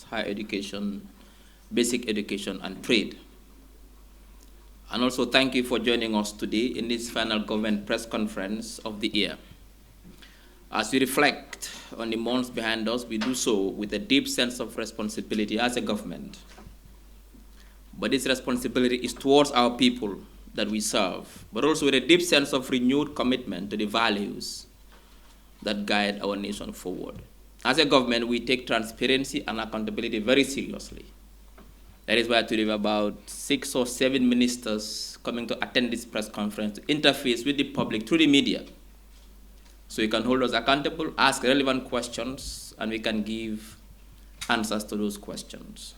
Higher education, basic education, and trade. And also thank you for joining us today in this final government press conference of the year. As we reflect on the months behind us, we do so with a deep sense of responsibility as a government. But this responsibility is towards our people that we serve, but also with a deep sense of renewed commitment to the values that guide our nation forward. As a government, we take transparency and accountability very seriously. That is why today we have about 6 or 7 ministers coming to attend this press conference to interface with the public through the media. So you can hold us accountable, ask relevant questions, and we can give answers to those questions.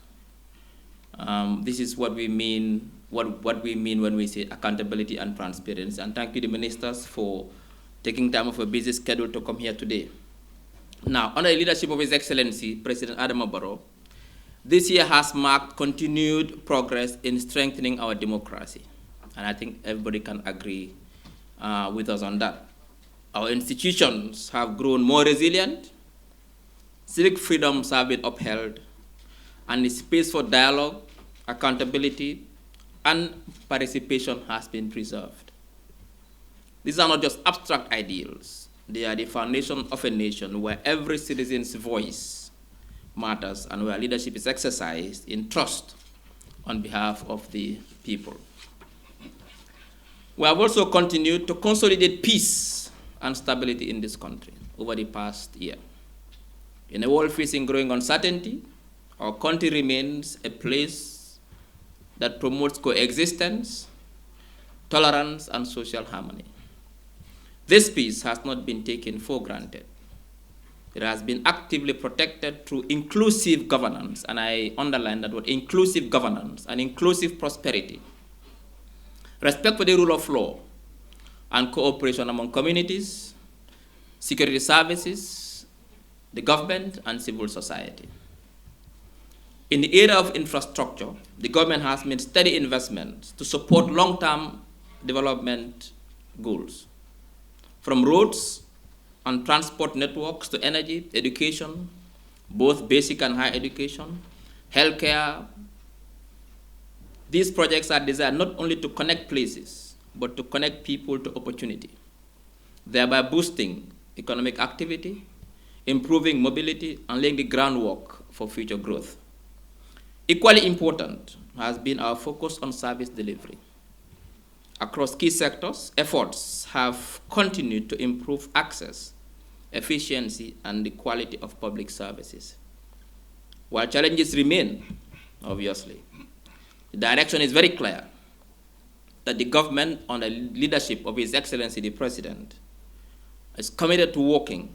This is what we mean, what we mean when we say accountability and transparency. And thank you, the ministers, for taking time off a busy schedule to come here today. Now, under the leadership of His Excellency, President Adama Barrow, this year has marked continued progress in strengthening our democracy. And I think everybody can agree with us on that. Our institutions have grown more resilient, civic freedoms have been upheld, and the space for dialogue, accountability, and participation has been preserved. These are not just abstract ideals. They are the foundation of a nation where every citizen's voice matters and where leadership is exercised in trust on behalf of the people. We have also continued to consolidate peace and stability in this country over the past year. In a world facing growing uncertainty, our country remains a place that promotes coexistence, tolerance, and social harmony. This peace has not been taken for granted. It has been actively protected through inclusive governance, and I underline that word, inclusive governance and inclusive prosperity, respect for the rule of law, and cooperation among communities, security services, the government, and civil society. In the area of infrastructure, the government has made steady investments to support long-term development goals, from roads and transport networks to energy, education, both basic and higher education, healthcare. These projects are designed not only to connect places, but to connect people to opportunity, thereby boosting economic activity, improving mobility, and laying the groundwork for future growth. Equally important has been our focus on service delivery. Across key sectors, efforts have continued to improve access, efficiency, and the quality of public services. While challenges remain, obviously, the direction is very clear that the government, under the leadership of His Excellency the President, is committed to working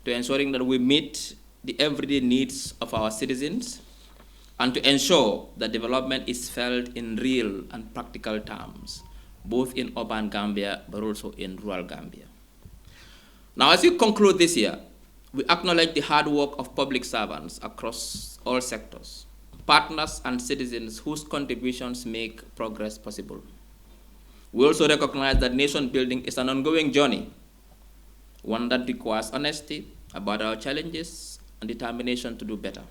to ensuring that we meet the everyday needs of our citizens and to ensure that development is felt in real and practical terms, both in urban Gambia but also in rural Gambia. Now, as we conclude this year, we acknowledge the hard work of public servants across all sectors, partners and citizens whose contributions make progress possible. We also recognize that nation building is an ongoing journey, one that requires honesty about our challenges and determination to do better.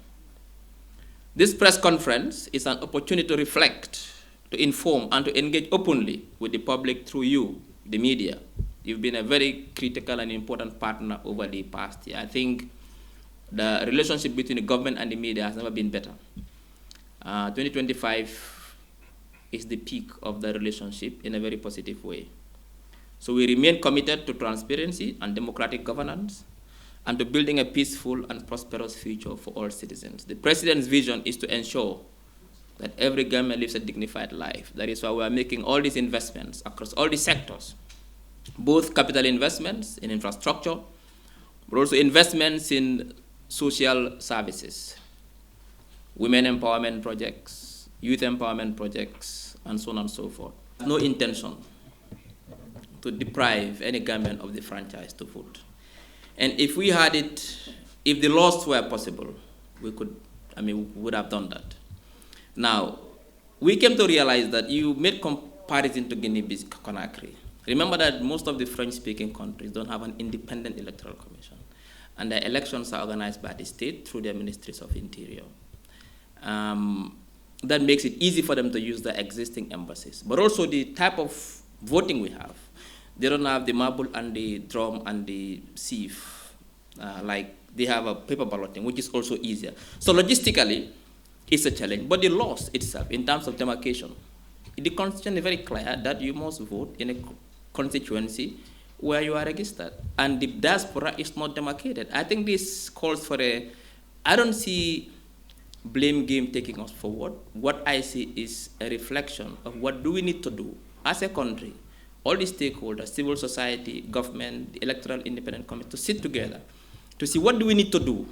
This press conference is an opportunity to reflect, to inform, and to engage openly with the public through you, the media. You've been a very critical and important partner over the past year. I think the relationship between the government and the media has never been better. 2025 is the peak of the relationship in a very positive way. So we remain committed to transparency and democratic governance, and to building a peaceful and prosperous future for all citizens. The President's vision is to ensure that every Gambian lives a dignified life. That is why we are making all these investments across all the sectors, both capital investments in infrastructure, but also investments in social services, women empowerment projects, youth empowerment projects, and so on and so forth. No intention to deprive any Gambian of the franchise to vote. And if we had it, if the laws were possible, we would have done that. Now, we came to realize that you made comparison to Guinea-Conakry. Remember that most of the French-speaking countries don't have an independent electoral commission, and their elections are organized by the state through their ministries of interior. That makes it easy for them to use the existing embassies. But also the type of voting we have, they don't have the marble and the drum and the sieve. Like they have a paper balloting, which is also easier. So logistically, it's a challenge. But the laws itself, in terms of demarcation, the constitution is very clear that you must vote in a constituency where you are registered. And the diaspora is not demarcated. I think this calls for I don't see blame game taking us forward. What I see is a reflection of what do we need to do as a country, all the stakeholders, civil society, government, the Electoral Independent Committee, to sit together to see what do we need to do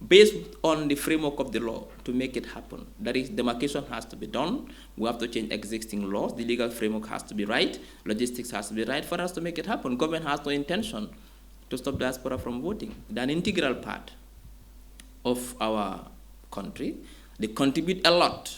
based on the framework of the law to make it happen. That is, demarcation has to be done. We have to change existing laws. The legal framework has to be right. Logistics has to be right for us to make it happen. Government has no intention to stop diaspora from voting. They're an integral part of our country. They contribute a lot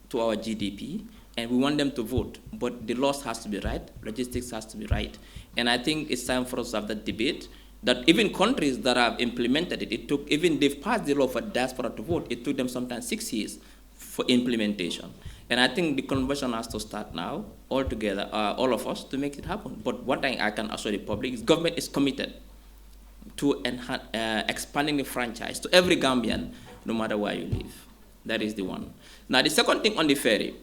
to our GDP, and we want them to vote. But the laws has to be right. Logistics has to be right. And I think it's time for us to have that debate, that even countries that have implemented it, even they've passed the law for diaspora to vote, it took them sometimes 6 years for implementation. And I think the conversion has to start now, all together, all of us, to make it happen. But one thing I can assure the public is government is committed to expanding the franchise to every Gambian, no matter where you live. That is the one. Now, the second thing on the ferry,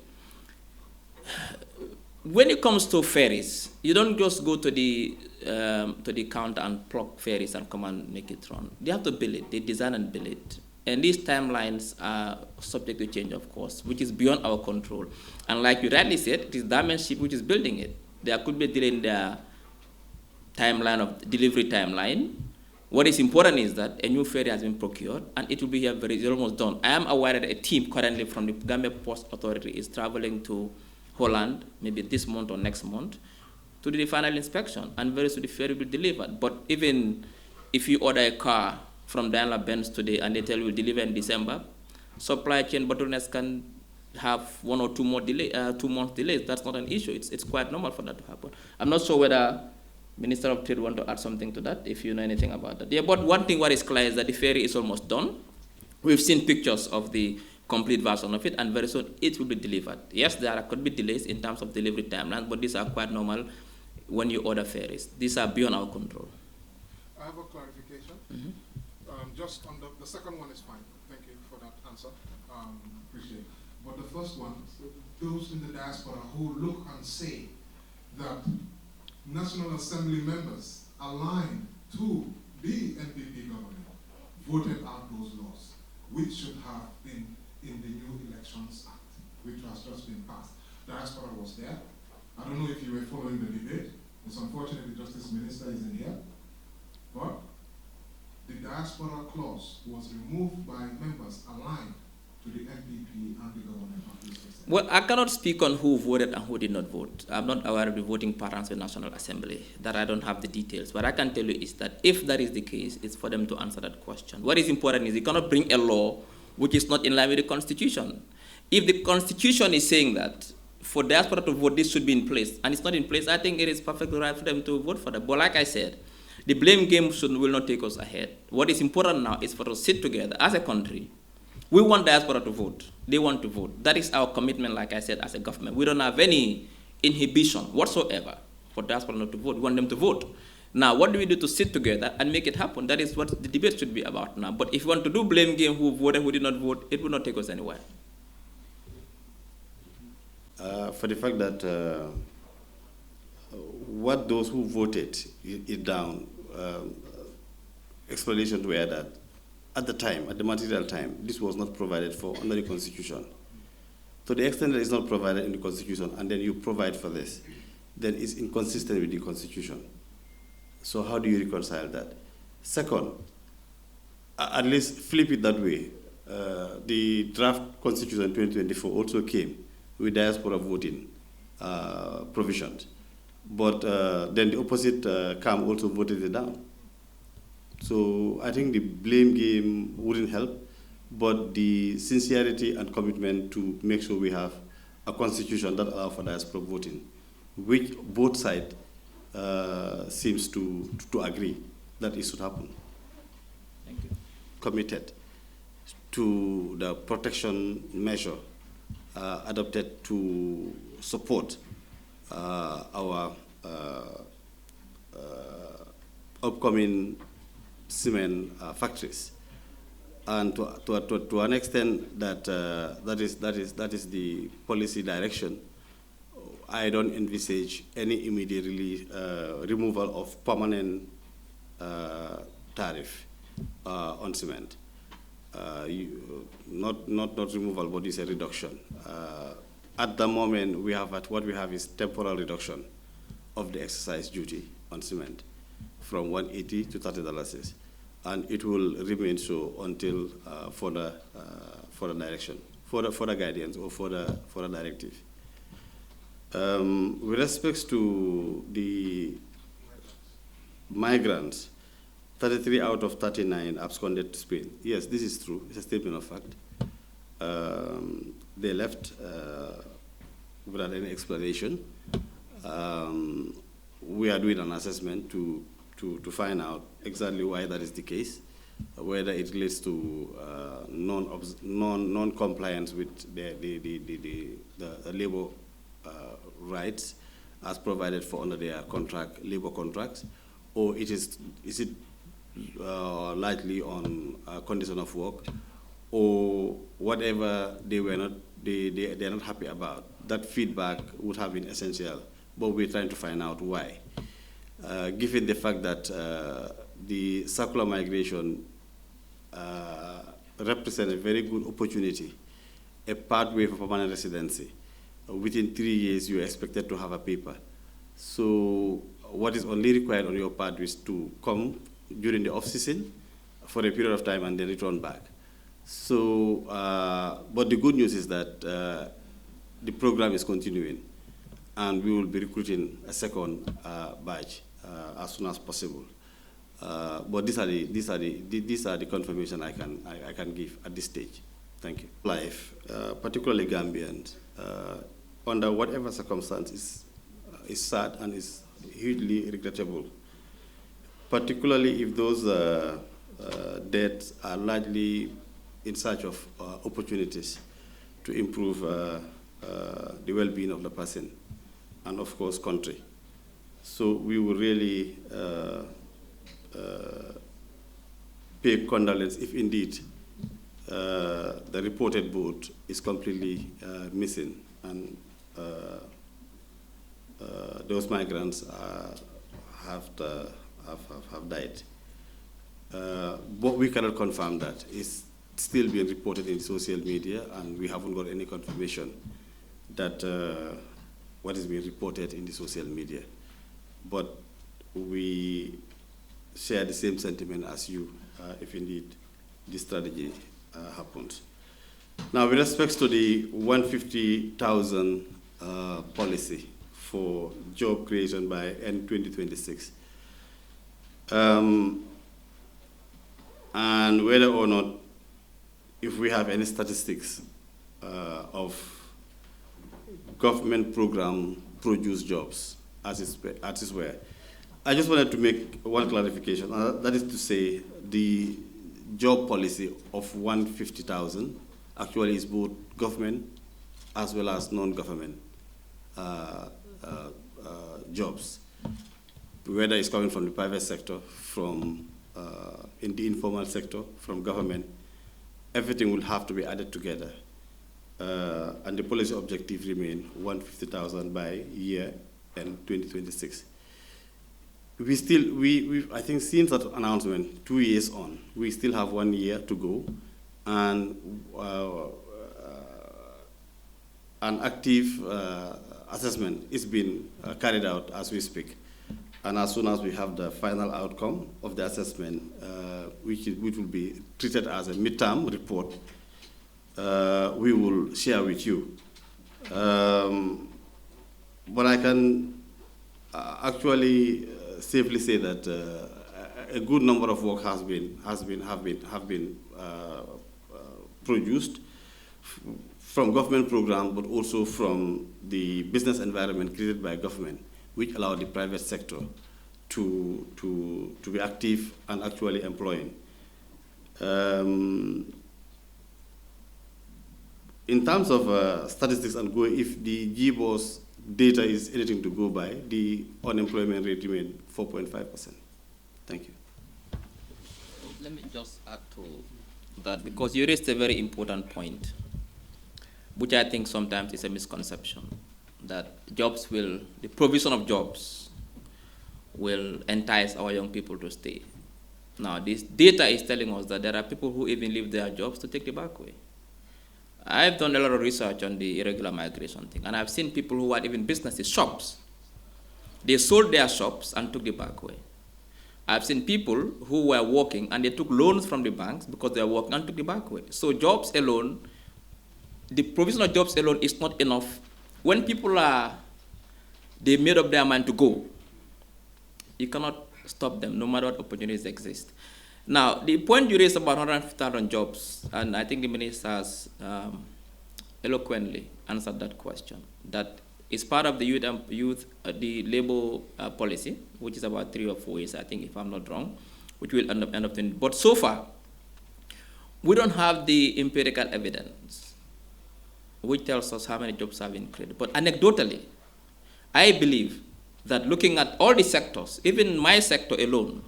when it comes to ferries, you don't just go to the counter and plug ferries and come and make it run. They have to build it. They design and build it. And these timelines are subject to change, of course, which is beyond our control. And like you rightly said, it is Diamond Ship which is building it. There could be a delay in their timeline of delivery timeline. What is important is that a new ferry has been procured, and it will be here it's almost done. I am aware that a team currently from the Gambia Post Authority is traveling to Holland, maybe this month or next month, to do the final inspection, and very soon the ferry will be delivered. But even if you order a car from Daimler-Benz today and they tell you deliver in December, supply chain bottlenecks can have 1 or 2 more 2 months delays. That's not an issue. It's quite normal for that to happen. I'm not sure whether Minister of Trade want to add something to that, if you know anything about that. Yeah, but one thing what is clear is that the ferry is almost done. We've seen pictures of the complete version of it, and very soon it will be delivered. Yes, there could be delays in terms of delivery timelines, but these are quite normal when you order ferries. These are beyond our control. I have a clarification. Just on the second one is fine. Thank you for that answer. Appreciate it. But the first one, those in the diaspora who look and say that National Assembly members aligned to the NPP government voted out those laws, which should have been in the new Elections Act, which has just been passed. Diaspora was there. I don't know if you were following the debate. It's unfortunate the Justice Minister isn't here. But the diaspora clause was removed by members aligned to the NPP and the government of this system. Well, I cannot speak on who voted and who did not vote. I'm not aware of the voting patterns in the National Assembly, that I don't have the details. What I can tell you is that if that is the case, it's for them to answer that question. What is important is you cannot bring a law which is not in line with the Constitution. If the Constitution is saying that for diaspora to vote, this should be in place, and it's not in place, I think it is perfectly right for them to vote for that. But like I said, the blame game will not take us ahead. What is important now is for us to sit together as a country. We want diaspora to vote. They want to vote. That is our commitment, like I said, as a government. We don't have any inhibition whatsoever for diaspora not to vote. We want them to vote. Now, what do we do to sit together and make it happen? That is what the debate should be about now. But if you want to do blame game, who voted, who did not vote, it will not take us anywhere. For the fact that what those who voted it down, explanations were that at the time, at the material time, this was not provided for under the Constitution. To the extent that it's not provided in the Constitution and then you provide for this, then it's inconsistent with the Constitution. So how do you reconcile that? Second, at least flip it that way. The draft constitution 2024 also came with diaspora voting provisions. But then the opposite camp also voted it down. So I think the blame game wouldn't help, but the sincerity and commitment to make sure we have a constitution that allows for diaspora voting, which both sides seems to agree that it should happen. Thank you. Committed to the protection measure adopted to support our upcoming cement factories, and to an extent that that is the policy direction. I don't envisage any immediately removal of permanent tariff on cement. Not removal, but it's a reduction. At the moment, what we have is temporal reduction of the excise duty on cement from $180 to $30, and it will remain so until further direction, further guidance, or further directive. With respect to the migrants, 33 out of 39 absconded to Spain. Yes, this is true. It's a statement of fact. They left without any explanation. We are doing an assessment to find out exactly why that is the case, whether it relates to non-compliance with the labor rights as provided for under their labor contracts, or is it likely on condition of work, or whatever they're not happy about. That feedback would have been essential, but we're trying to find out why. Given the fact that the circular migration represents a very good opportunity, a pathway for permanent residency. Within 3 years, you're expected to have a paper. So what is only required on your part is to come during the off-season for a period of time and then return back. So, but the good news is that the program is continuing, and we will be recruiting a second batch as soon as possible. But these are the confirmation I can give at this stage. Thank you. Life, particularly Gambians, under whatever circumstances, is sad and is hugely regrettable, particularly if those deaths are largely in search of opportunities to improve the well-being of the person and, of course, country. So we will really pay condolence if indeed the reported boat is completely missing, and those migrants have died. But we cannot confirm that. It's still being reported in social media, and we haven't got any confirmation that what is being reported in the social media. But we share the same sentiment as you, if indeed this strategy happens. Now, with respect to the 150,000 policy for job creation by end 2026, and whether or not, if we have any statistics of government program produced jobs, as is where. I just wanted to make one clarification. That is to say, the job policy of 150,000 actually is both government as well as non-government jobs, whether it's coming from the private sector, from in the informal sector, from government. Everything will have to be added together. And the policy objective remain 150,000 by year end 2026. I think since that announcement, 2 years on, we still have 1 year to go, and an active assessment is being carried out as we speak. And as soon as we have the final outcome of the assessment, which will be treated as a midterm report, we will share with you. But I can actually safely say that a good number of work have been produced from government programs, but also from the business environment created by government, which allow the private sector to be active and actually employing. In terms of statistics and if the GBOS data is anything to go by, the unemployment rate remained 4.5%. Thank you. Let me just add to that, because you raised a very important point, which I think sometimes is a misconception, that the provision of jobs will entice our young people to stay. Now, this data is telling us that there are people who even leave their jobs to take the back way. I've done a lot of research on the irregular migration thing, and I've seen people who had even businesses, shops. They sold their shops and took the back way. I've seen people who were working and they took loans from the banks because they were working and took the back way. So jobs alone, the provision of jobs alone is not enough. When people they made up their mind to go, you cannot stop them, no matter what opportunities exist. Now, the point you raised about 150,000 jobs, and I think the minister has eloquently answered that question, that is part of the the labor policy, which is about 3 or 4 years, I think, if I'm not wrong, which will end up doing. But so far, we don't have the empirical evidence which tells us how many jobs have been created. But anecdotally, I believe that looking at all the sectors, even my sector alone,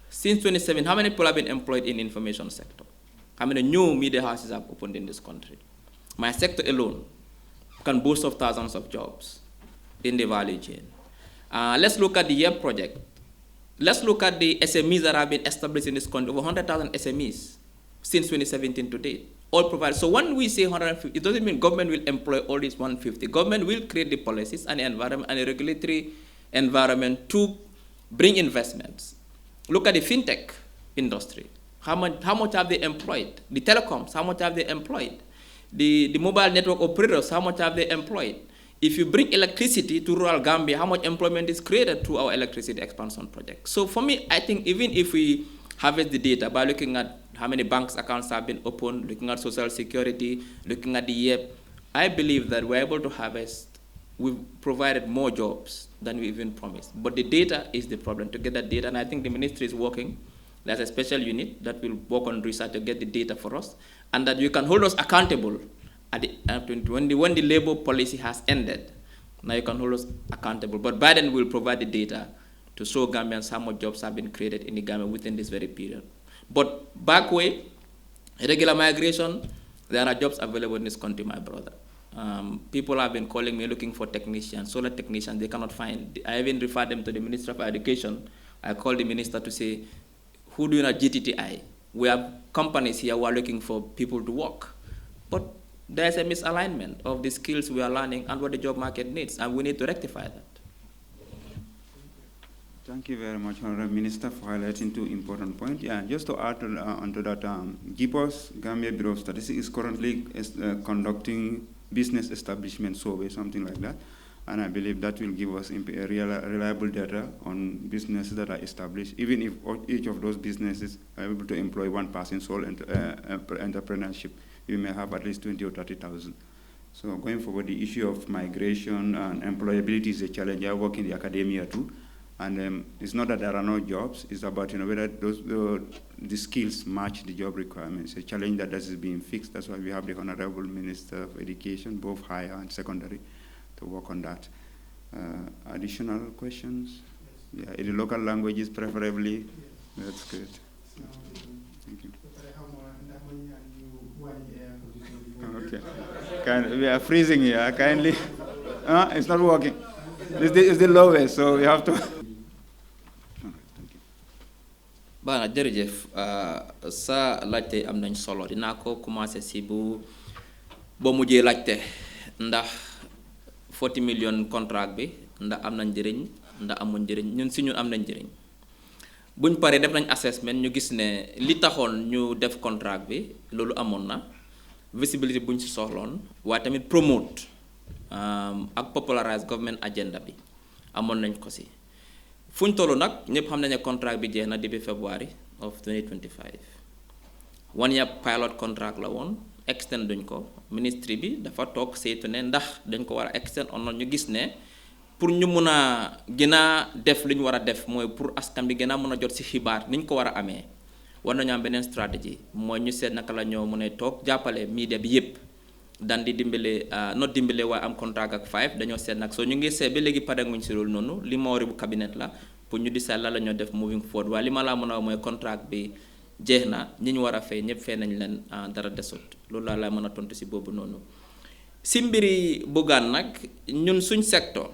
since 2007, how many people have been employed in the information sector? How many new media houses have opened in this country? My sector alone can boast of thousands of jobs in the value chain. Let's look at the YEP project. Let's look at the SMEs that have been established in this country, over 100,000 SMEs since 2017 to date, all provided. So when we say 150, it doesn't mean government will employ all these 150. Government will create the policies and the environment and the regulatory environment to bring investments. Look at the fintech industry. How much have they employed? The telecoms, how much have they employed? The mobile network operators, how much have they employed? If you bring electricity to rural Gambia, how much employment is created through our electricity expansion project? So for me, I think even if we harvest the data by looking at how many banks accounts have been opened, looking at social security, looking at the YEP, I believe that we're able to harvest. We've provided more jobs than we even promised. But the data is the problem, to get that data, and I think the ministry is working. There's a special unit that will work on research to get the data for us, and that you can hold us accountable when the labor policy has ended. Now you can hold us accountable. But by then we'll provide the data to show Gambians how much jobs have been created in the Gambia within this very period. But back way, irregular migration, there are jobs available in this country, my brother. People have been calling me looking for technicians, solar technicians, they cannot find. I even referred them to the Minister of Education. I called the minister to say, who do you know GTTI? We have companies here who are looking for people to work. But there's a misalignment of the skills we are learning and what the job market needs, and we need to rectify that. Thank you very much, Honorable Minister, for highlighting 2 important points. Yeah, just to add onto that, GBOS, Gambia Bureau of Statistics, is currently conducting business establishment survey, something like that. And I believe that will give us reliable data on businesses that are established. Even if each of those businesses are able to employ one person, sole entrepreneurship, we may have at least 20 or 30,000. So going forward, the issue of migration and employability is a challenge. I work in the academia too. And it's not that there are no jobs, it's about whether the skills match the job requirements. It's a challenge that is being fixed. That's why we have the Honorable Minister of Education, both higher and secondary, to work on that. Additional questions? Yes. Yeah, in the local languages preferably. Yes. That's good. Thank you. Okay. We are freezing here, kindly. It's not working. It's the lowest, so we have to. Bana jërëjëf sa laajte am nañ solo dinaa ko commencé si bu mujjee laajte ndax 40 million contract bi ndax am na njëriñ ndax amul njëriñ ñun si ñun am nañ njëriñ buñ paree def nañ assessment ñu gis ne li taxoon ñu def contrat bi loolu amoon na visibility buñ si soxloon waaye tamit promote ak popularize government agenda bi amoon nañ ko si fu ñu toll nag ñëpp xam nañ ne contrat bi jeex na début February of 2025 one year pilot contract la woon extend duñ ko ministry bi dafa toog saytu ne ndax dañ ko war a extend on ñu gis ne pour ñu mun a gën a def li ñu war a def mooy pour askan bi gën a mun a jot si xibaar ni ñu ko war a amee war nañu am beneen stratégie mooy ñu seet naka la ñoo mun a toog jàppale media bi yépp daan di dimbale not dimbale waaye am contract ak 5 dañoo seet nag soo ñu ngi seet ba léegi pare nguñ si loolu noonu li ma wari bu cabinet la pour ñu decide la ñoo def moving forward waaye li ma laa mën a wax mooy contract bi jeex na ñi ñu war a fay ñëpp fay nañ leen dara desut loolu laa lay mën a tontu si boobu noonu si mbiri Bougane nag ñun suñ secteur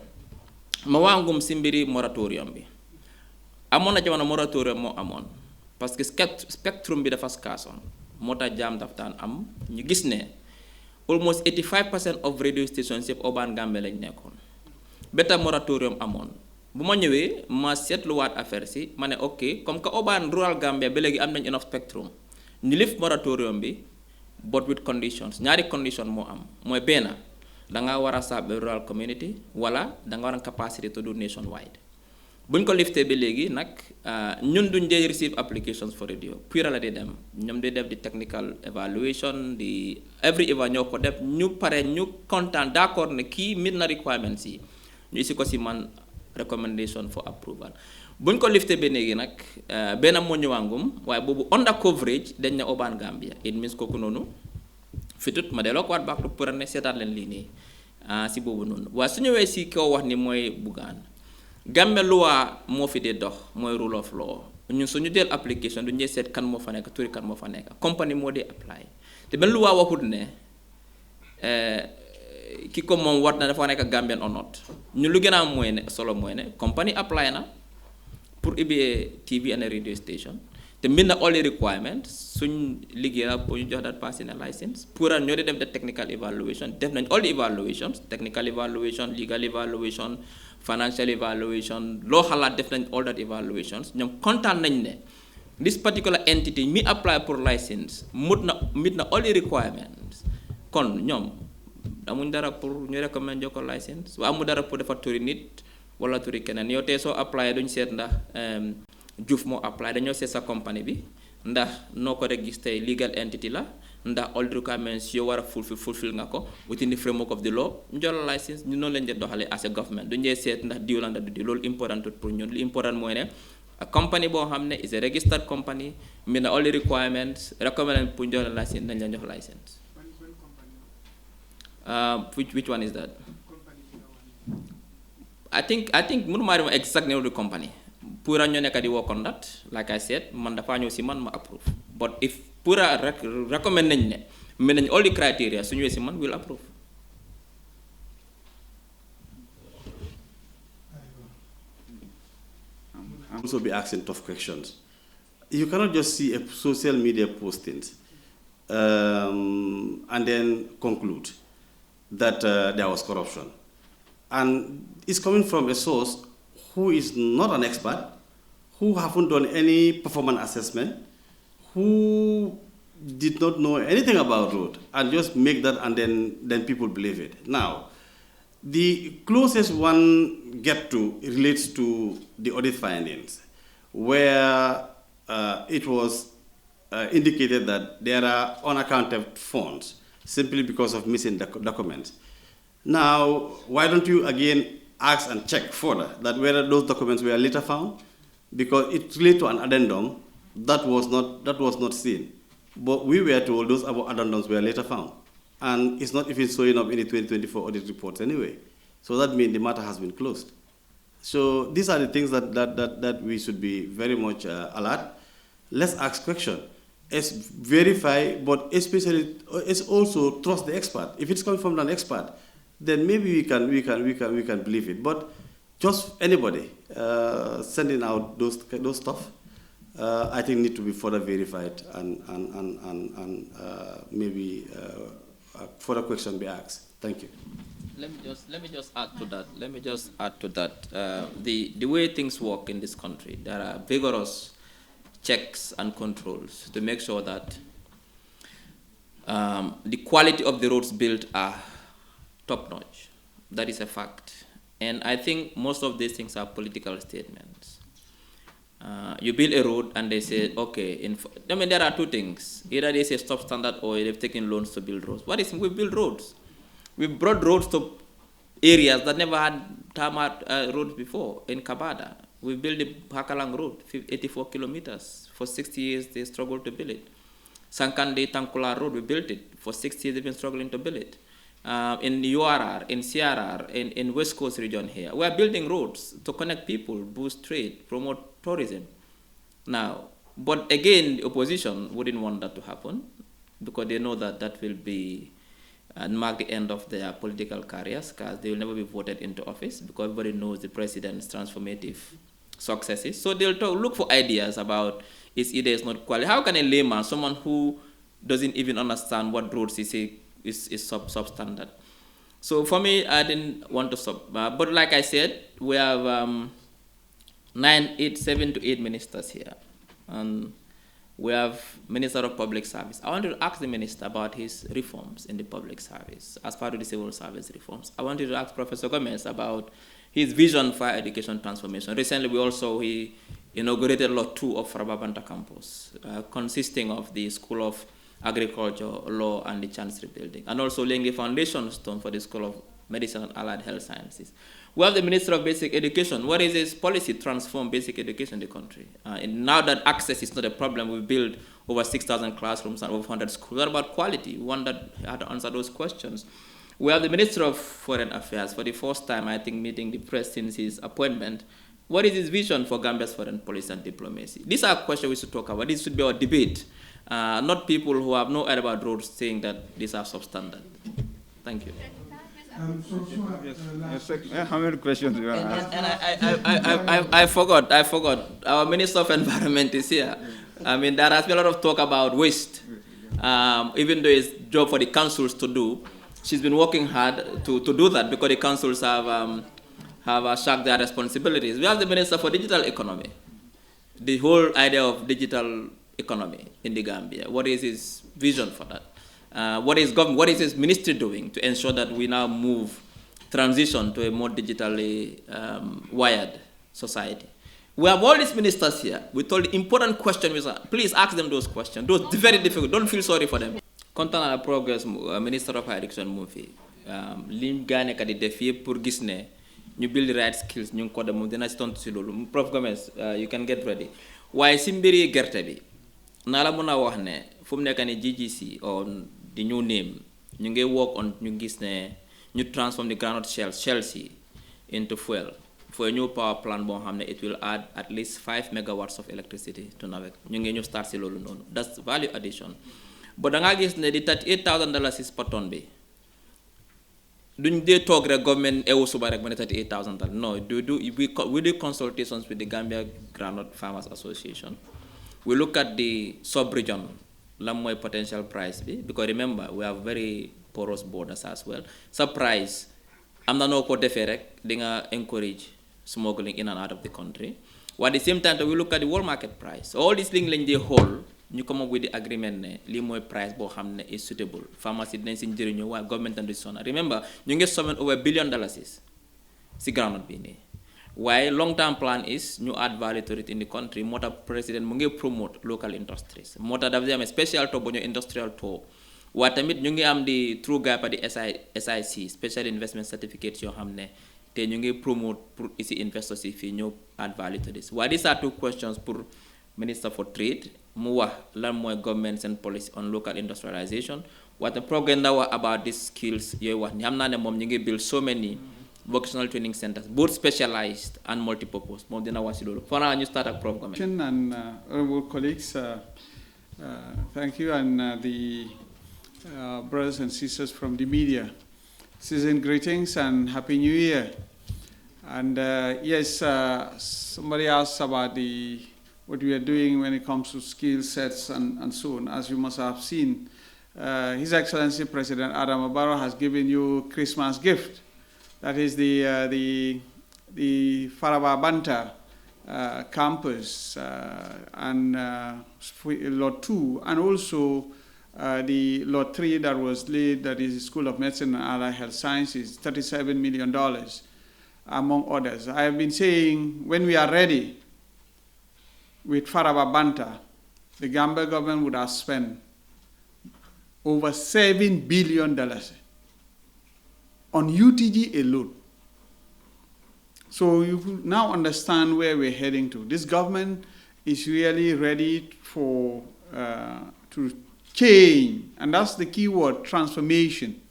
ma waangum si mbiri moratorium bi amoon na jamono moratorium moo amoon parce que spectrum bi dafa skaasoon moo tax jaam daf daan am ñu gis ne almost 85% of radio stations yëpp Urban Gambia lañ nekkoon beta moratorium amoon bu ma ñëwee ma seetluwaat affaire si ma ne ok comme que Urban Rural Gambia ba léegi am nañ enough spectrum ñu lif moratorium bi but with conditions ñaari condition moo am mooy benn da nga war a serve rural community wala da nga war a capacity to do nationwide buñ ko liftee ba léegi nag ñun duñ dee receive applications for radio pure la di dem ñoom di def di technical evaluation di every eva ñoo ko def ñu pare ñu kontaan d'accord ne kii meet na requirements yi ñu isi ko si man recommendation for approval buñ ko liftee ba léegi nag benn moo ñëwaangum waaye boobu under coverage dañ ne Urban Gambia it means kooku noonu fitut ma delloo ko waat back to pour ne seetaan leen lii nii si boobu noonu waaye su ñëwee si kaw wax ni mooy Bougane Gambia loi moo fi dee dox mooy rule of law ñun suñu del application du ñuy seet kan moo fa nekk turi kan moo fa nekk compagnie moo dee apply te benn loi waxut ne ki ko moom war na dafa nekk Gambian or not ñun lu gën a am mooy ne solo mooy ne compagnie apply na pour ubbi TV and radio station te mbind na all the requirements suñ liggéey la pour ñu jox that person a license pour ñoo di def the technical evaluation def nañ all the evaluations technical evaluation legal evaluation financial evaluation loo xalaat def nañ all that evaluations ñoom kontaan nañ ne this particular entity mi apply pour license meet na all the requirements kon ñoom amuñ dara pour ñu recommend jox ko license waa amu dara pour dafa turi nit wala turi keneen yow tey soo apply duñ seet ndax Diouf moo apply dañoo seet sa compagnie bi ndax noo ko registré legal entity la ndax all the requirements yoo war a fulfill nga ko within the framework of the law ñu jox la license ñu noonu lañ dee doxalee as a government duñ dee seet ndax diw la ndax du diw loolu important pour ñun li important mooy ne a company boo xam ne is a registered company mi na all the requirements recommend pour ñu jox la license nañ la jox license. Which one is that? I think mënuma dem exact name of the company. Pura ñoo nekk di work on that like I said man dafa ñëw si man ma approve but if Pura recommend nañ ne mel nañ all the criteria su ñëwee si man will approve. Also be asking tough questions. You cannot just see a social media postings and then conclude that there was corruption. And it's coming from a source who is not an expert, who haven't done any performance assessment, who did not know anything about road, and just make that and then people believe it. Now, the closest one get to relates to the audit findings, where it was indicated that there are unaccounted funds simply because of missing documents. Now, why don't you again ask and check further that whether those documents were later found? Because it relates to an addendum that was not seen. But we were told those addendums were later found. And it's not even showing up in the 2024 audit reports anyway. So that means the matter has been closed. So these are the things that we should be very much alert. Let's ask questions. It's verify, but especially it's also trust the expert. If it's coming from an expert, then maybe we can believe it. But just anybody sending out those stuff, I think need to be further verified and maybe further question be asked. Thank you. let me just add to that. Let me just add to that. The way things work in this country, there are vigorous checks and controls to make sure that the quality of the roads built are top-notch. That is a fact. And I think most of these things are political statements. You build a road and they say, okay, I mean, there are two things. Either they say stop standard or they've taken loans to build roads. What is, we build roads. We brought roads to areas that never had tarmac roads before. In Kabada, we built the Hakalang Road, 84 kilometers. For 60 years, they struggled to build it. Sankande Tankula Road, we built it. For 60 years, they've been struggling to build it. In URR, in CRR, in West Coast region here, we are building roads to connect people, boost trade, promote tourism. Now, but again, the opposition wouldn't want that to happen because they know that that will be mark the end of their political careers, because they will never be voted into office because everybody knows the president's transformative successes. So they'll look for ideas about is either it's not quality. How can a layman, someone who doesn't even understand what roads is substandard? So for me, I didn't want to but like I said, we have 7 to 8 ministers here, and we have Minister of Public Service. I wanted to ask the minister about his reforms in the public service as part of the civil service reforms. I wanted to ask Professor Gomez about his vision for education transformation. Recently, he inaugurated Lot 2 of Rababanta campus, consisting of the School of Agriculture, Law, and the Chancery Building, and also laying the foundation stone for the School of Medicine and Allied Health Sciences. We have the Minister of Basic Education. What is his policy to transform basic education in the country? And now that access is not a problem, we built over 6,000 classrooms and over 100 schools. What about quality? One that had to answer those questions. We have the Minister of Foreign Affairs. For the first time, I think, meeting the press since his appointment. What is his vision for Gambia's foreign policy and diplomacy? These are questions we should talk about. This should be our debate, not people who have no idea about roads saying that these are substandard. Thank you. How many questions you ask? And I forgot. Our Minister of Environment is here. I mean, there has been a lot of talk about waste. Even though it's a job for the councils to do, she's been working hard to do that because the councils have shirked their responsibilities. We have the Minister for Digital Economy. The whole idea of digital economy in the Gambia. What is his vision for that? What is his ministry doing to ensure that we now transition to a more digitally wired society? We have all these ministers here. We told the important question, please ask them those questions. Those very difficult. Don't feel sorry for them. Content progress, Minister of Higher Education movie. Lim gane kadi defi pour gis ne ñu build the right skills ñu ko dem dina ci tontu ci lolu. Prof Gomez, you can get ready. Waye ci mbiri gerte bi na la mëna wax ne fu mu nekk ni GGC on the new name ñu ngi work on ñu gis ne ñu transform the groundnut shells into fuel for a new power plant bo xamne it will add at least 5 megawatts of electricity to NAVEC. Ñu ngi ñu start ci lolu non. That's value addition. But da nga gis ne di $38,000 is per tonne bi duñ dee toog rek government ewu suba rek mu ne $38,000. No, we do consultations with the Gambia Groundnut Farmers Association. We look at the sub-region, lan mooy potential price bi, because remember we have very porous borders as well. Sa price am na noo ko defee rek di nga encourage smuggling in and out of the country. While at the same time we look at the world market price. All these things lañ dee xool ñu come up with the agreement ne lii mooy price boo xam ne is suitable. Farmers yi dinañ si njëriñoo waaye government and decision. Remember ñu ngi spend over $1 billion si groundnut bi nii. Why long-term plan is ñu add value to it in the country. Moo tax président mu ngi promote local industries. Moo tax dafa am special tour bu ñu industrial tour. Waaye tamit ñu ngi am di through gap di SIC special investment certificates yoo xam ne te ñu ngi promote pour ici investors yi fii ñëw add value to this. Waaye these are two questions pour Minister for Trade mu wax lan mooy government and policy on local industrialization. What the program na wax about these skills yooyu wax ni xam naa ne moom ñu ngi build so many vocational training centers, both specialized and multipurpose. Moom dina wax si loolu. For now, ñu start ak program. And honorable colleagues, thank you, and the brothers and sisters from the media. Season greetings and Happy New Year. And yes, somebody asked about what we are doing when it comes to skill sets and so on. As you must have seen, His Excellency President Adam Barrow has given you Christmas gift. that is the Faraba Banta campus and Lot 2, and also the Lot 3 that was laid, that is School of Medicine and Allied Health Sciences, $37 million, among others. I have been saying when we are ready with Faraba Banta, the Gambia government would have spent over $7 billion on UTG alone. So you now understand where we're heading to. This government is really ready for to change, and that's the key word, transformation,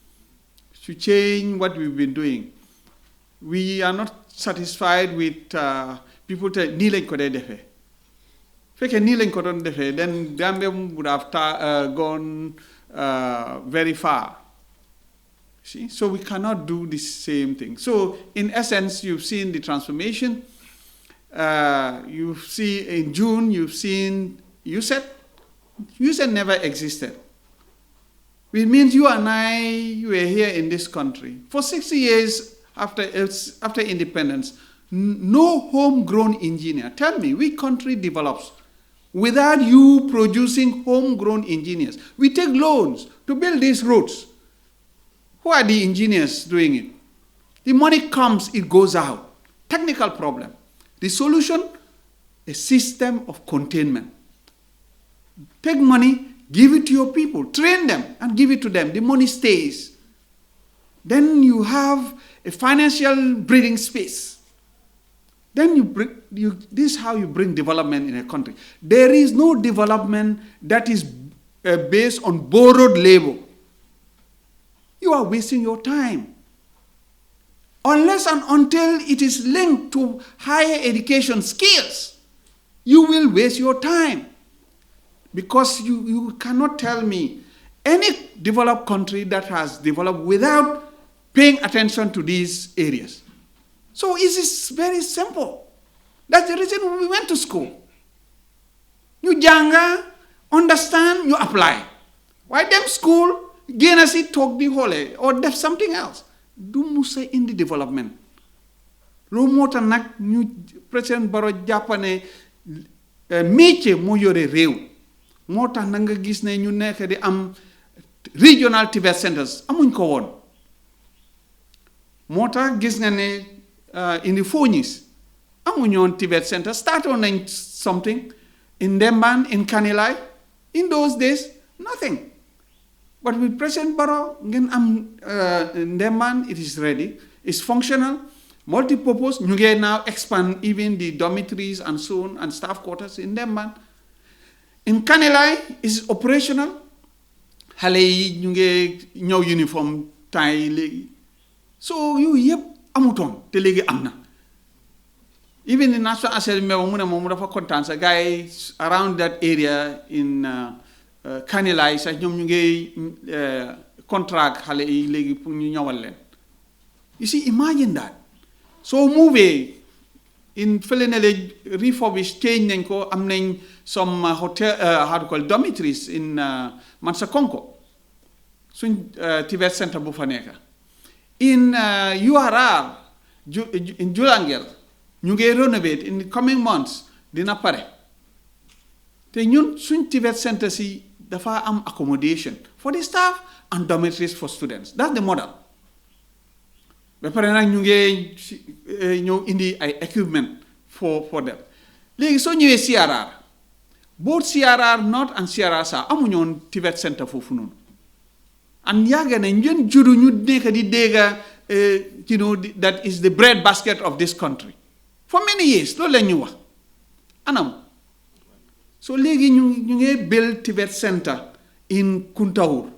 to change what we've been doing. We are not satisfied with people telling ni lañ ko dee defee. Fekkee ni lañ ko doon defee, then Gambia would have gone very far. See? So we cannot do the same thing. So in essence, you've seen the transformation. You see in June, you've seen USET. USET never existed. It means you and I were here in this country. For 60 years after independence, no homegrown engineer. Tell me, which country develops without you producing homegrown engineers? We take loans to build these roads. Who are the engineers doing it? The money comes, it goes out. Technical problem. The solution, a system of containment. Take money, give it to your people, train them, and give it to them. The money stays. Then you have a financial breathing space. Then this is how you bring development in a country. There is no development that is based on borrowed labor. You are wasting your time. Unless and until it is linked to higher education skills, you will waste your time. Because you cannot tell me any developed country that has developed without paying attention to these areas. So it is very simple. That's the reason we went to school. You janga, understand, you apply. Why them school? Gena si talk the whole or def something else. Do musa in the development. Lo mota nak ñu President Barrow Japan métier mo yore réew. Mota na nga gis ne ñu nekk di am regional Tibet centers amuñ ko woon. Mota gis nga ne in the Fonyis amuñ woon Tibet center. Start on something in Demban, in Kanilai. In those days, nothing. But with President Barrow, Demban, it is ready, it's functional, multi-purpose. You can now expand even the dormitories and so on, and staff quarters in Demban. In Kanilai, it's operational. Hale yi ñu ngi ñëw uniform tay léegi. So yu yëpp amutoon te léegi am na. Even the National Assembly mu ne moom dafa kontaan sa guys around that area in Kanilai sax ñoom ñu ngi contract xale yi léegi pour ñu ñëwal leen. You see, imagine that. So movie in felenele refurbished change nañ ko, am nañ some hotel how to call dormitories in Mansakonko suñ Tibet Center bu fa nekk. In URR in Julangel ñu ngi renovate in the coming months dina pare. Te ñun suñ Tibet Center si dafa am accommodation for the staff and dormitories for students. That's the model. Ba pare nag ñu ngi ñëw indi ay equipment for them. Léegi soo ñëwee CRR, both CRR North and CRR South amuñu woon Tibet Center foofu noonu. And yàgg na ñun juddu ñu nekk di dégga that is the bread basket of this country. For many years, loolu la ñu wax. Anam. So léegi ñu ngi build Tibet Center in Kuntawur.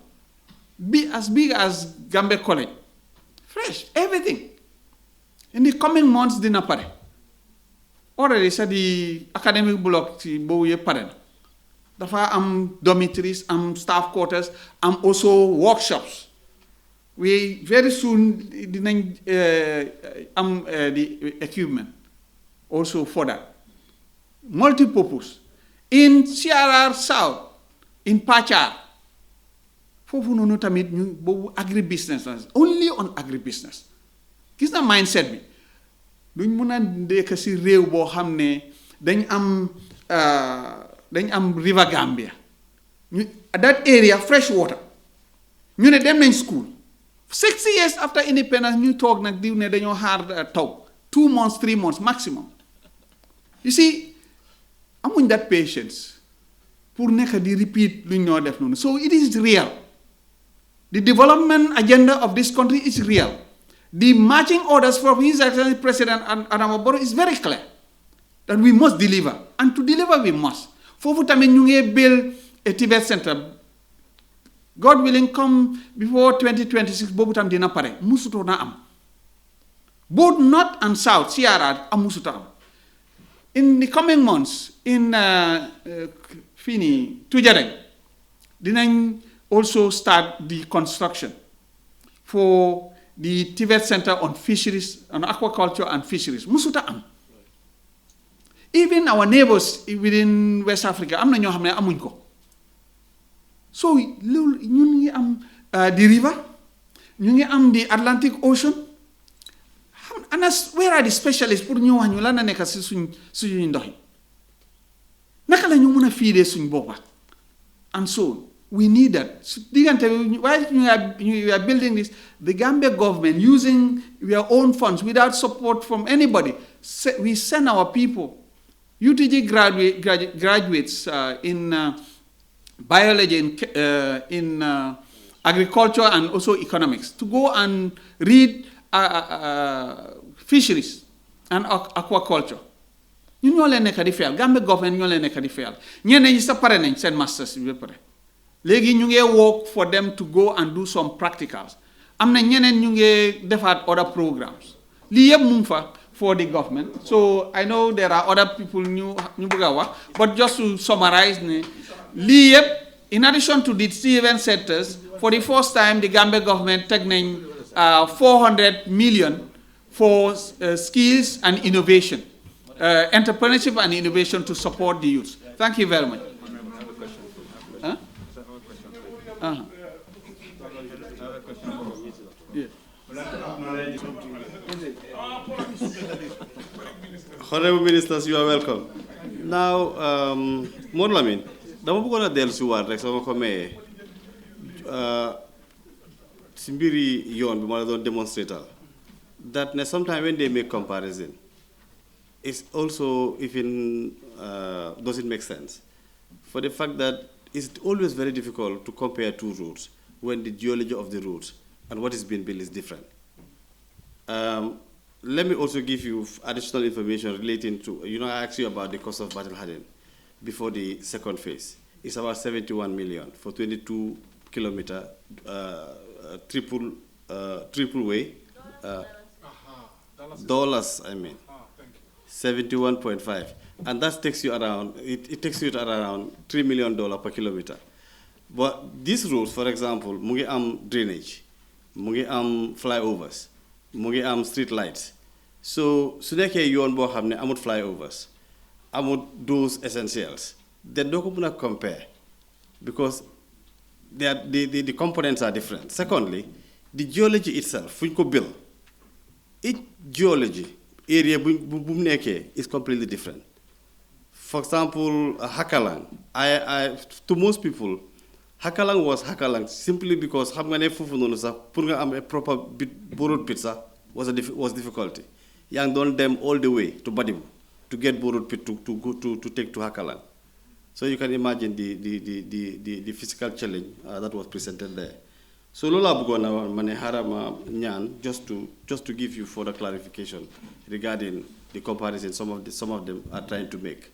As big as Gambia College. Fresh, everything. In the coming months, dina pare. Already said the academic block ci boobu yëpp pare na. Dafa am dormitories, am staff quarters, am also workshops. We very soon dinañ am the equipment also for that. Multi-purpose. In CRR South, in Pachar, foofu noonu tamit ñu boobu agribusiness, only on agribusiness. gis na mindset bi duñ mun a nekk si réew boo xam ne dañ am River Gambia ñu that area fresh water ñu ne dem nañ school 6 years after independence ñu toog nag diw ne dañoo xaar taw 2 months 3 months maximum. You see, amuñ that patience pour nekk di repeat lu ñoo def noonu. So it is real. The development agenda of this country is real. The marching orders from His Excellency President Adama Barrow is very clear that we must deliver, and to deliver we must. Foofu tamit ñu ngi build a Tibet center. God willing, come before 2026 boobu tam dina pare musutoo na am. Both north and south CRR amusuta am. In the coming months, in Tujareg, dinañ also start the construction for the Tibet Center on fisheries, on aquaculture and fisheries. Musuta am. Even our neighbors within West Africa, am na ñoo xam ne amuñ ko. So loolu ñun ngi am the river, ñu ngi am the Atlantic Ocean. And where are the specialists pour ñu wax ñu lan na nekk si suñu ndox yi naka la ñu mën a fiidee suñ boppa and so we need that diggante while we are building this, the Gambia government using their own funds without support from anybody, we send our people, UTG graduates in biology, in agriculture and also economics to go and read fisheries and aquaculture. ñu ñoo leen nekk di fayal Gambia government ñoo leen nekk di fayal ñeneen ñi sa pare nañ seen masters bi ba pare léegi ñu ngi work for them to go and do some practicals am na ñeneen ñu ngi defaat other programs lii yëpp mu ngi fa for the government. So I know there are other people ñu bëgg a wax but just to summarize ne lii yëpp in addition to the 3 event centers, for the first time the Gambia government teg nañ 400 million for skills and innovation, entrepreneurship and innovation to support the youth. Thank you very much. Huh? Yeah. Honorable Ministers, you are welcome. Now, Mon Lamin, dama bëggoon a dellu si waat rek sama ko mayee si mbiri yoon bi ma la doon demonstratal that sometimes when they make comparison, it's also even doesn't make sense for the fact that it's always very difficult to compare two routes when the geology of the route and what is being built is different. Let me also give you additional information relating to, I asked you about the cost of Battle Harden before the second phase. It's about 71 million for 22 kilometer triple way. Dollars, I mean. 71.5. And that takes you around, it takes you to around $3 million per kilometer. But these roads, for example, mungi am drainage, mungi am flyovers, mungi am street lights. So, su nekkee yoon boo xam ne amut flyovers, amut those essentials, then doo ko mën a compare because the components are different. Secondly, the geology itself, fu ñu ko build, each geology area bu mu nekkee is completely different. For example, Hakalang, to most people, Hakalang was Hakalang simply because xam nga ne foofu noonu sax pour nga am a proper borrowed pit sax was difficulty. Yang doon dem all the way to Badibu to get borrowed pit to go to take to Hakalang. So you can imagine the physical challenge that was presented there. So lola bugona mane harama nyan just to give you further clarification regarding the comparison some of them are trying to make.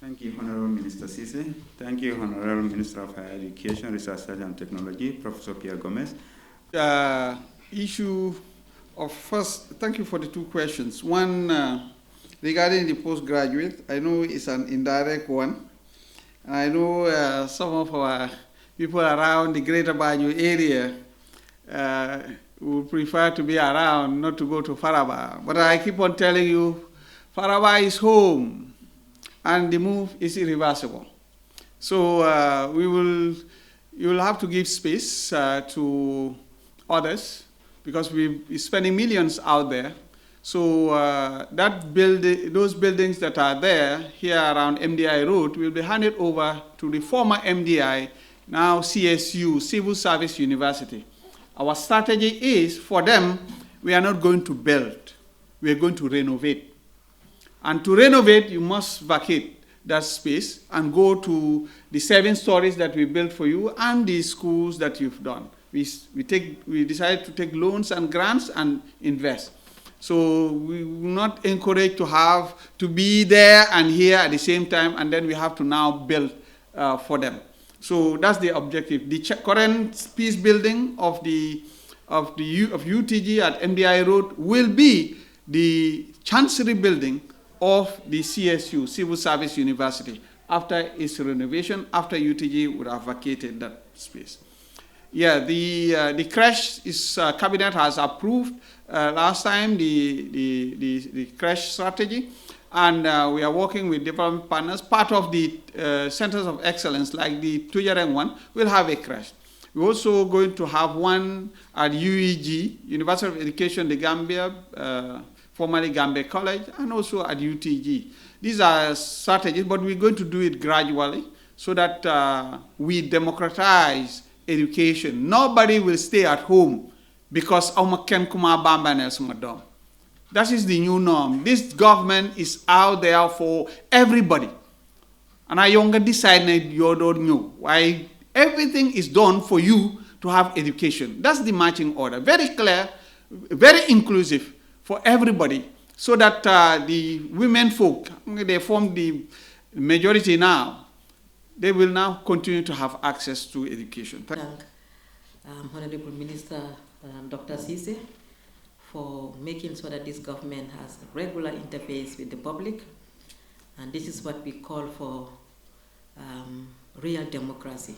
Thank you, Honorable Minister Sise. Thank you, Honorable Minister of Higher Education, Research and Technology, Professor Pierre Gomez. Issue of first, thank you for the two questions. One, regarding the postgraduate, I know it's an indirect one. I know some of our people around the Greater Banjul area would prefer to be around, not to go to Faraba. But I keep on telling you, Faraba is home. And the move is irreversible. So you will have to give space to others because we're spending millions out there. So those buildings that are there here around MDI Road will be handed over to the former MDI, now CSU, Civil Service University. Our strategy is, for them, we are not going to build, we are going to renovate. And to renovate, you must vacate that space and go to the 7 stories that we built for you and the schools that you've done. We decided to take loans and grants and invest. So we will not encourage to be there and here at the same time, and then we have to now build for them. So that's the objective. The current peace building of UTG at MDI Road will be the Chancery building of the CSU, Civil Service University, after its renovation, after UTG would have vacated that space. Yeah, the crash is cabinet has approved last time the crash strategy, and we are working with development partners. Part of the centers of excellence, like the Tujareng one, will have a crash. We're also going to have one at UEG, University of Education, the Gambia, formerly Gambia College, and also at UTG. These are strategies, but we're going to do it gradually so that we democratize education. Nobody will stay at home because that is the new norm. This government is out there for everybody. And I younger decided you don't know why everything is done for you to have education. That's the marching order. Very clear, very inclusive for everybody, so that the women folk, they form the majority now, they will now continue to have access to education. Thank Honorable Minister Dr. Sise for making sure that this government has regular interface with the public, and this is what we call for real democracy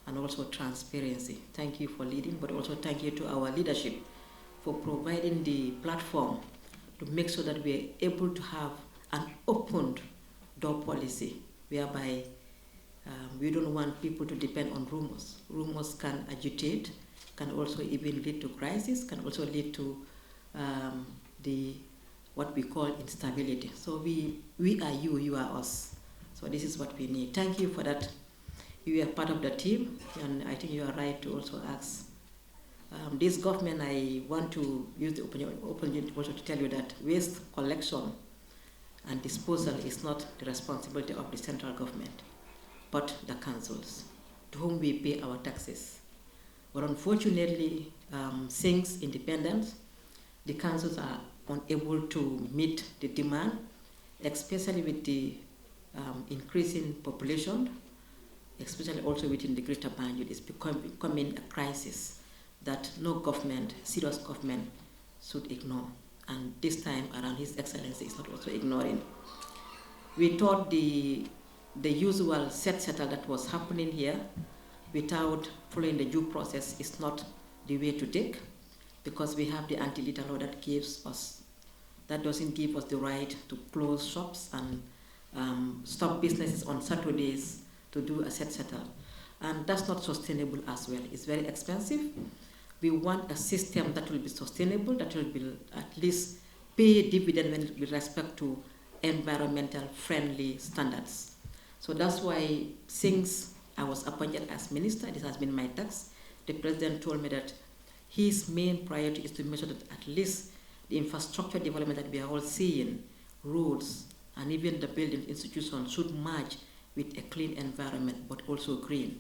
and also transparency. Thank you for leading, but also thank you to our leadership for providing the platform to make sure that we are able to have an open door policy, whereby we don't want people to depend on rumors. Rumors can agitate, can also even lead to crisis, can also lead to what we call instability. So we are you are us. So this is what we need. Thank you for that. You are part of the team, and I think you are right to also ask. This government, I want to use the opportunity also to tell you that waste collection and disposal is not the responsibility of the central government, but the councils, to whom we pay our taxes. But unfortunately, since independence, the councils are unable to meet the demand, especially with the increasing population, especially also within the Greater Banjul. It's becoming a crisis that no government, serious government, should ignore. And this time around, His Excellency is not also ignoring. We thought the usual settle that was happening here without following the due process is not the way to take, because we have the anti-litter law that doesn't give us the right to close shops and stop businesses on Saturdays to do a settle. And that's not sustainable as well. It's very expensive. We want a system that will be sustainable, that will be at least pay dividend with respect to environmental friendly standards. So that's why, since I was appointed as minister, this has been my task, the president told me that his main priority is to make sure that at least the infrastructure development that we are all seeing, roads, and even the building institutions should match with a clean environment, but also green.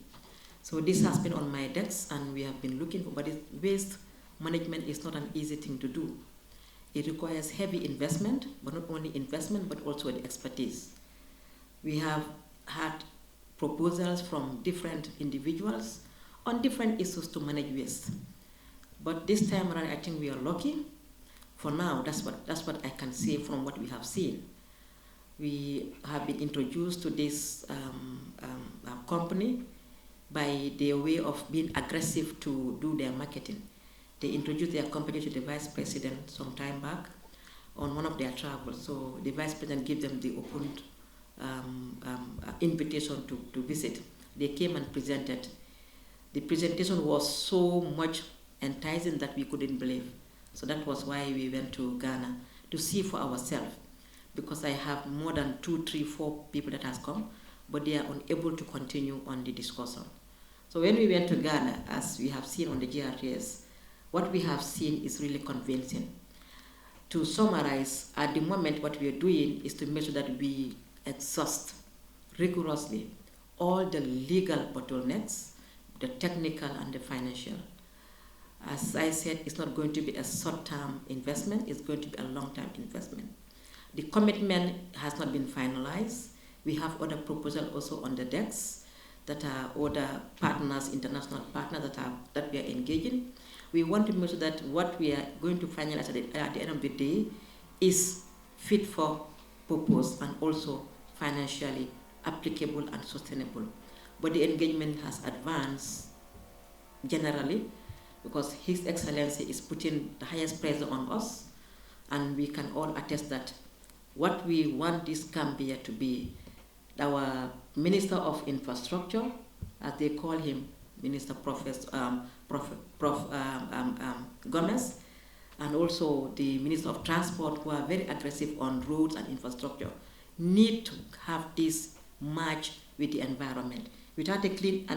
So this has been on my desk, and we have been looking for, but waste management is not an easy thing to do. It requires heavy investment, but not only investment, but also the expertise. We have had proposals from different individuals on different issues to manage waste. But this time around, I think we are lucky. For now, that's what I can say from what we have seen. We have been introduced to this company by their way of being aggressive to do their marketing. They introduced their company to the vice president some time back on one of their travels. So the vice president gave them the open invitation to visit. They came and presented. The presentation was so much enticing that we couldn't believe. So that was why we went to Ghana to see for ourselves, because I have more than 2, 3, 4 people that has come, but they are unable to continue on the discussion. So when we went to Ghana, as we have seen on the GRTS, what we have seen is really convincing. To summarize, at the moment what we are doing is to make sure that we exhaust rigorously all the legal bottlenecks, the technical and the financial. As I said, it's not going to be a short-term investment, it's going to be a long-term investment. The commitment has not been finalized. We have other proposals also on the decks that are other partners, international partners that we are engaging. We want to make sure that what we are going to finalize at the end of the day is fit for purpose and also financially applicable and sustainable. But the engagement has advanced generally because His Excellency is putting the highest pressure on us, and we can all attest that what we want this Gambia to be, our Minister of Infrastructure, as they call him, Minister Gomez, and also the Minister of Transport, who are very aggressive on roads and infrastructure, need to have this match with the environment. Without a clean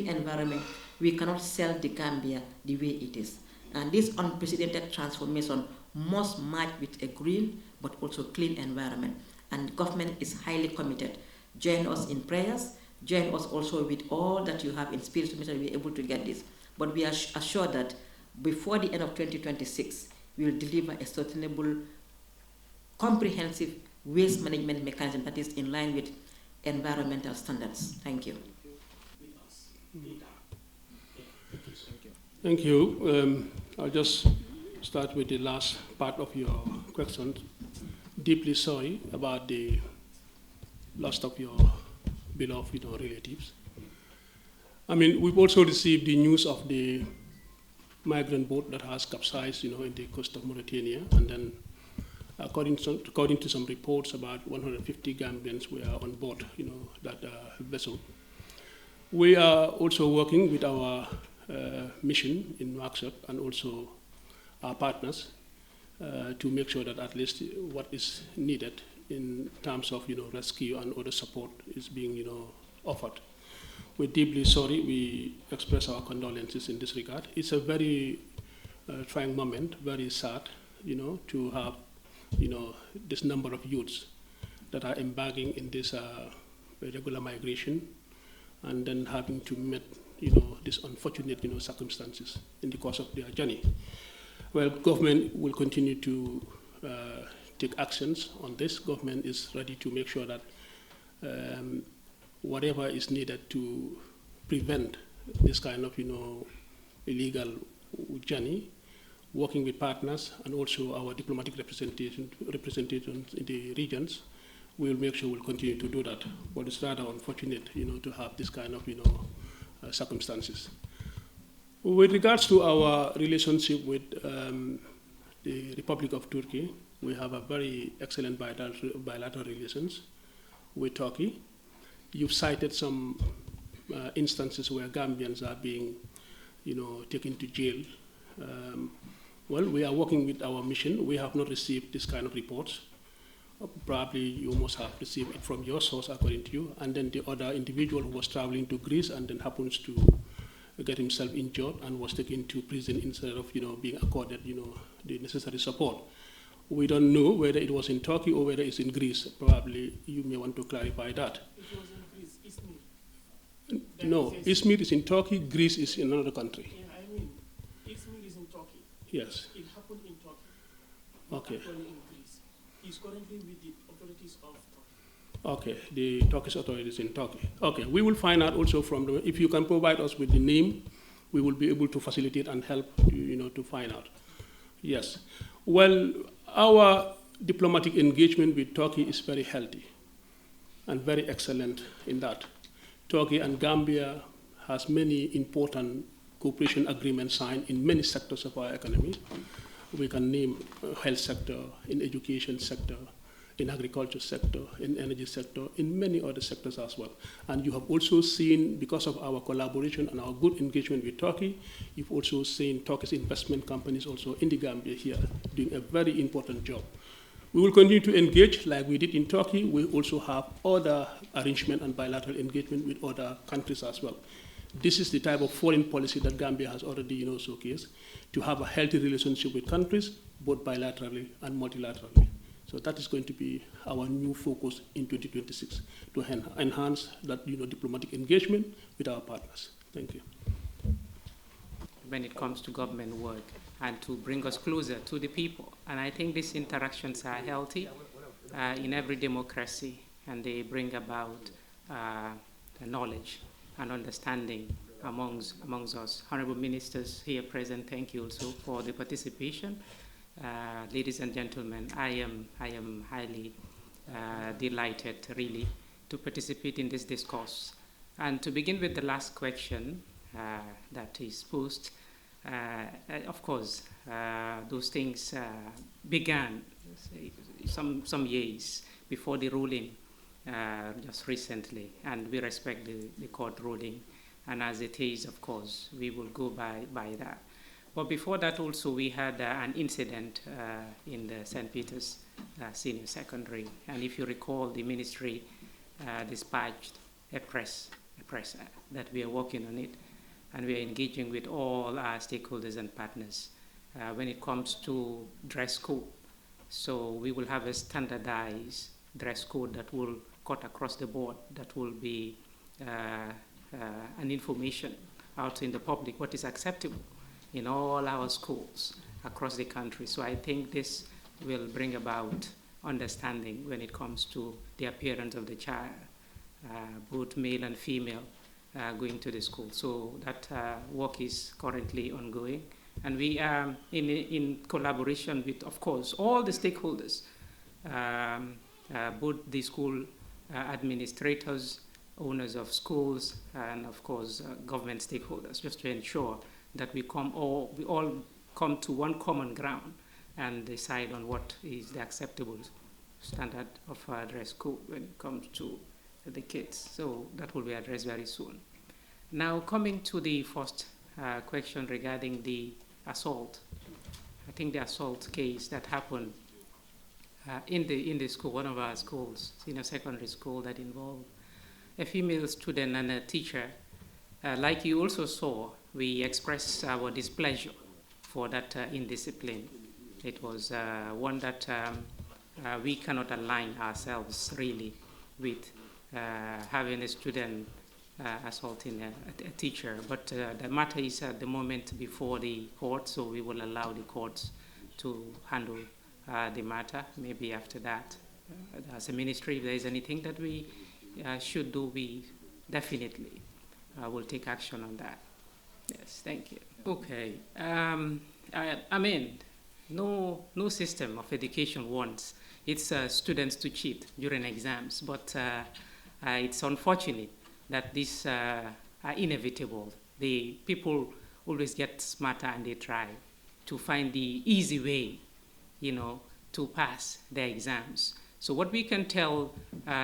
environment, we cannot sell the Gambia the way it is. And this unprecedented transformation must match with a green but also clean environment. And the government is highly committed. Join us in prayers. Join us also with all that you have in spirit to make sure we are able to get this. But we are assured that before the end of 2026, we will deliver a sustainable, comprehensive waste management mechanism that is in line with environmental standards. Thank you. Thank you. I'll just start with the last part of your question. Deeply sorry about the loss of your beloved relatives. I mean, we've also received the news of the migrant boat that has capsized, in the coast of Mauritania, and then according to some reports, about 150 Gambians were on board, that vessel. We are also working with our mission in Nouakchott and also our partners to make sure that at least what is needed in terms of rescue and other support is being offered. We're deeply sorry. We express our condolences in this regard. It's a very trying moment, very sad, to have this number of youths that are embarking in this regular migration, and then having to meet these unfortunate circumstances in the course of their journey. Well, government will continue to take actions on this. Government is ready to make sure that whatever is needed to prevent this kind of illegal journey, working with partners and also our diplomatic representations in the regions, we'll make sure we'll continue to do that. But it's rather unfortunate, to have this kind of, circumstances. With regards to our relationship with the Republic of Turkey, we have a very excellent bilateral relations with Turkey. You've cited some instances where Gambians are being, taken to jail. Well, we are working with our mission. We have not received this kind of reports. Probably you must have received it from your source, according to you. And then the other individual who was traveling to Greece and then happens to get himself injured and was taken to prison instead of, being accorded, the necessary support. We don't know whether it was in Turkey or whether it's in Greece. Probably you may want to clarify that. It was in Greece, Izmir. No, Izmir is in Turkey, Greece is in another country. Yeah, I mean, Izmir is in Turkey. Yes. It happened in Turkey. Okay. Actually in Greece. He's currently with the authorities of Turkey. Okay, the Turkish authorities in Turkey. Okay, we will find out also from them. If you can provide us with the name, we will be able to facilitate and help you, to find out. Yes. Well, our diplomatic engagement with Turkey is very healthy and very excellent in that. Turkey and Gambia has many important cooperation agreements signed in many sectors of our economy. We can name health sector, in education sector, in agriculture sector, in energy sector, in many other sectors as well. And you have also seen, because of our collaboration and our good engagement with Turkey, you've also seen Turkish investment companies also in the Gambia here doing a very important job. We will continue to engage like we did in Turkey. We also have other arrangement and bilateral engagement with other countries as well. This is the type of foreign policy that Gambia has already showcased, to have a healthy relationship with countries, both bilaterally and multilaterally. So that is going to be our new focus in 2026, to enhance that diplomatic engagement with our partners. Thank you. When it comes to government work and to bring us closer to the people. And I think these interactions are healthy in every democracy, and they bring about the knowledge and understanding amongst us. Honorable ministers here present, thank you also for the participation. Ladies and gentlemen, I am highly delighted, really, to participate in this discourse. And to begin with the last question that is posed, of course, those things began some years before the ruling just recently, and we respect the court ruling. And as it is, of course, we will go by that. But before that also, we had an incident in the St. Peter's Senior Secondary. And if you recall, the ministry dispatched a press that we are working on it. And we are engaging with all our stakeholders and partners when it comes to dress code. So we will have a standardized dress code that will cut across the board, that will be an information out in the public, what is acceptable in all our schools across the country. So I think this will bring about understanding when it comes to the appearance of the child, both male and female, going to the school. So that work is currently ongoing. And we are in collaboration with, of course, all the stakeholders, both the school administrators, owners of schools, and of course, government stakeholders, just to ensure that we all come to one common ground and decide on what is the acceptable standard of dress code when it comes to the kids. So that will be addressed very soon. Now, coming to the first question regarding the assault. I think the assault case that happened in the school, one of our schools, senior secondary school, that involved a female student and a teacher. Like you also saw, we expressed our displeasure for that indiscipline. It was one that we cannot align ourselves really with having a student assaulting a teacher. But the matter is at the moment before the court, so we will allow the courts to handle the matter. Maybe after that, as a ministry, if there is anything that we should do, we definitely will take action on that. Yes, thank you. Okay, I mean, no system of education wants its students to cheat during exams, but it's unfortunate that these are inevitable. The people always get smarter and they try to find the easy way, to pass their exams. So what we can tell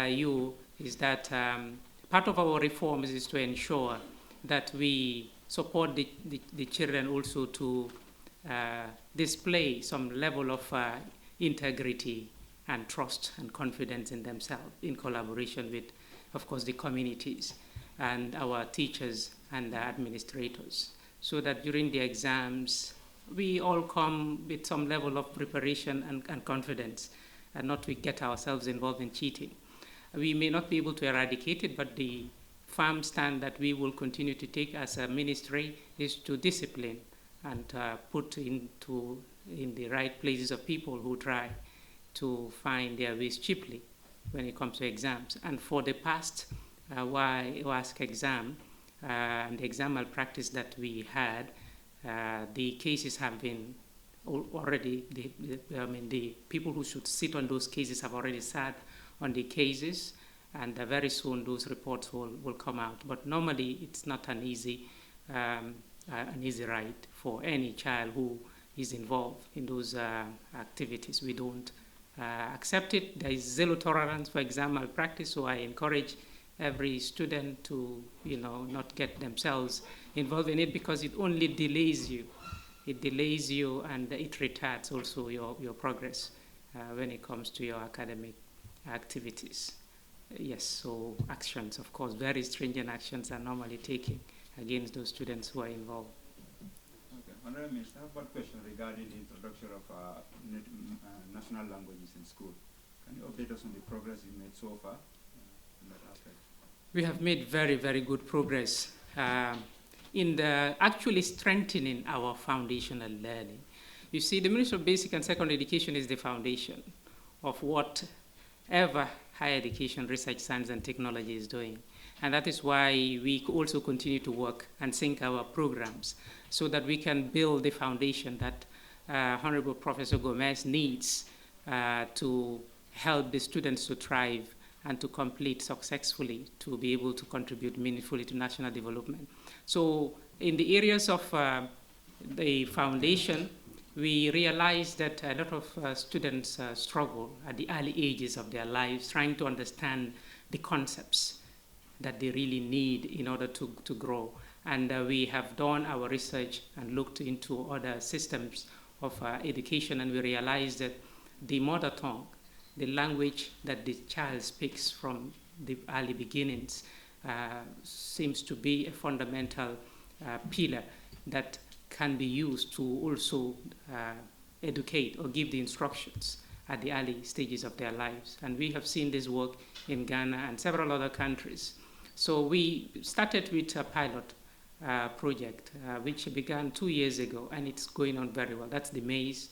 you is that part of our reforms is to ensure that we support the children also to display some level of integrity and trust and confidence in themselves in collaboration with, of course, the communities and our teachers and the administrators, so that during the exams, we all come with some level of preparation and confidence and not to get ourselves involved in cheating. We may not be able to eradicate it, but the firm stand that we will continue to take as a ministry is to discipline and put in the right places of people who try to find their ways cheaply when it comes to exams. And for the past WASC exam and the exam malpractice that we had, the cases have been already, the people who should sit on those cases have already sat on the cases, and very soon those reports will come out. But normally it's not an easy ride for any child who is involved in those activities. We don't accept it. There is zero tolerance for exam malpractice, so I encourage every student to, not get themselves involved in it, because it only delays you. It delays you, and it retards also your progress when it comes to your academic activities. Yes, so actions, of course, very stringent actions are normally taken against those students who are involved. Okay, Honorable Minister, I have one question regarding the introduction of national languages in school. Can you update us on the progress you made so far in that aspect? We have made very, very good progress in the actually strengthening our foundational learning. You see, the Ministry of Basic and Secondary Education is the foundation of whatever higher education, research, science, and technology is doing. And that is why we also continue to work and sync our programs so that we can build the foundation that Honorable Professor Gomez needs to help the students to thrive and to complete successfully, to be able to contribute meaningfully to national development. So in the areas of the foundation, we realized that a lot of students struggle at the early ages of their lives trying to understand the concepts that they really need in order to grow. And we have done our research and looked into other systems of education, and we realized that the mother tongue, the language that the child speaks from the early beginnings, seems to be a fundamental pillar that can be used to also educate or give the instructions at the early stages of their lives. And we have seen this work in Ghana and several other countries. So we started with a pilot project, which began 2 years ago, and it's going on very well. That's the MAISE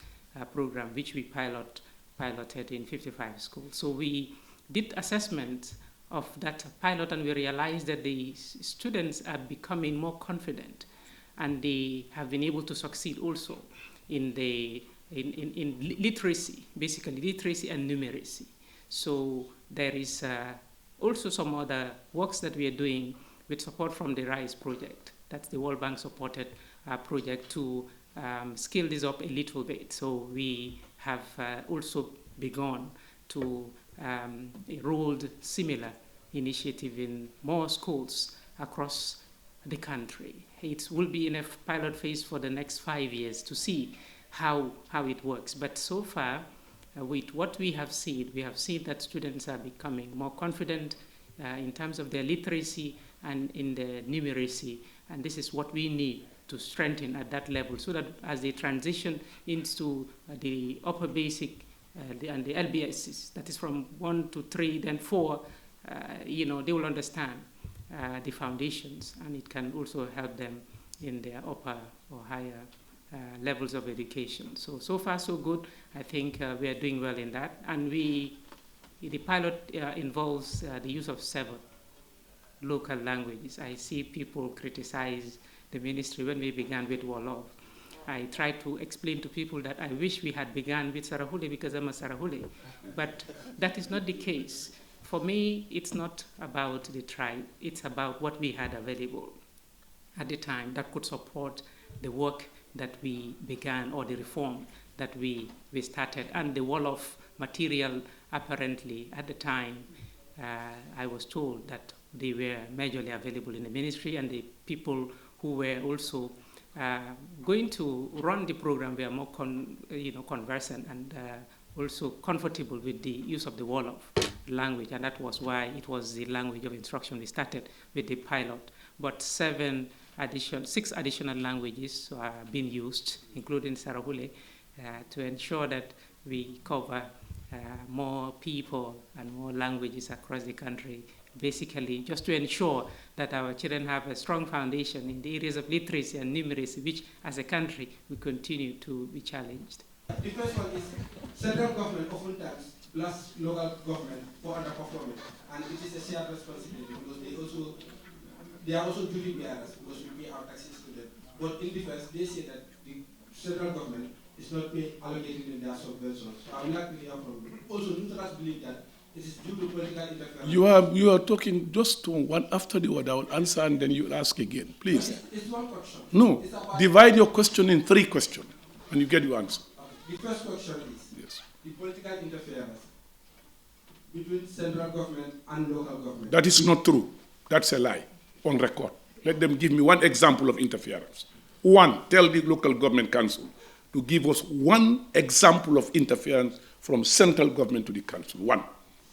program, which we piloted in 55 schools. So we did assessment of that pilot, and we realized that the students are becoming more confident, and they have been able to succeed also in literacy, basically literacy and numeracy. So there is also some other works that we are doing with support from the RISE project. That's the World Bank supported project to scale this up a little bit. So we have also begun to rolled similar initiative in more schools across the country. It will be in a pilot phase for the next 5 years to see how it works. But so far, with what we have seen that students are becoming more confident in terms of their literacy and in their numeracy. And this is what we need to strengthen at that level, so that as they transition into the upper basic and the LBSs, that is from 1 to 3, then 4, they will understand the foundations, and it can also help them in their upper or higher levels of education. So far so good. I think we are doing well in that. And the pilot involves the use of 7 local languages. I see people criticize the ministry when we began with Wolof. I try to explain to people that I wish we had begun with Sarahule because I'm a Sarahule, but that is not the case. For me, it's not about the tribe, it's about what we had available at the time that could support the work that we began, or the reform that we started. And the Wolof material, apparently, at the time, I was told that they were majorly available in the ministry, and the people who were also going to run the program were more conversant and also comfortable with the use of the Wolof language, and that was why it was the language of instruction we started with the pilot. But 6 additional languages are being used, including Sarahule, to ensure that we cover more people and more languages across the country, basically just to ensure that our children have a strong foundation in the areas of literacy and numeracy, which as a country we continue to be challenged. The first one is central government oftentimes blasts local government for underperforming, and it is a shared responsibility because they are also duty bearers because we pay our taxes to them. But in defense, they say that the central government is not allocating in their subventions. So I would like to hear from you. Also, do not believe that it is due to political interference. You are talking just to one after the other. I will answer and then you will ask again. Please. It's one question. No. Divide your question in 3 questions and you get your answer. Okay. The first question is, the political interference between central government and local government. That is not true. That's a lie on record. Let them give me one example of interference. One, tell the local government council to give us one example of interference from central government to the council. One.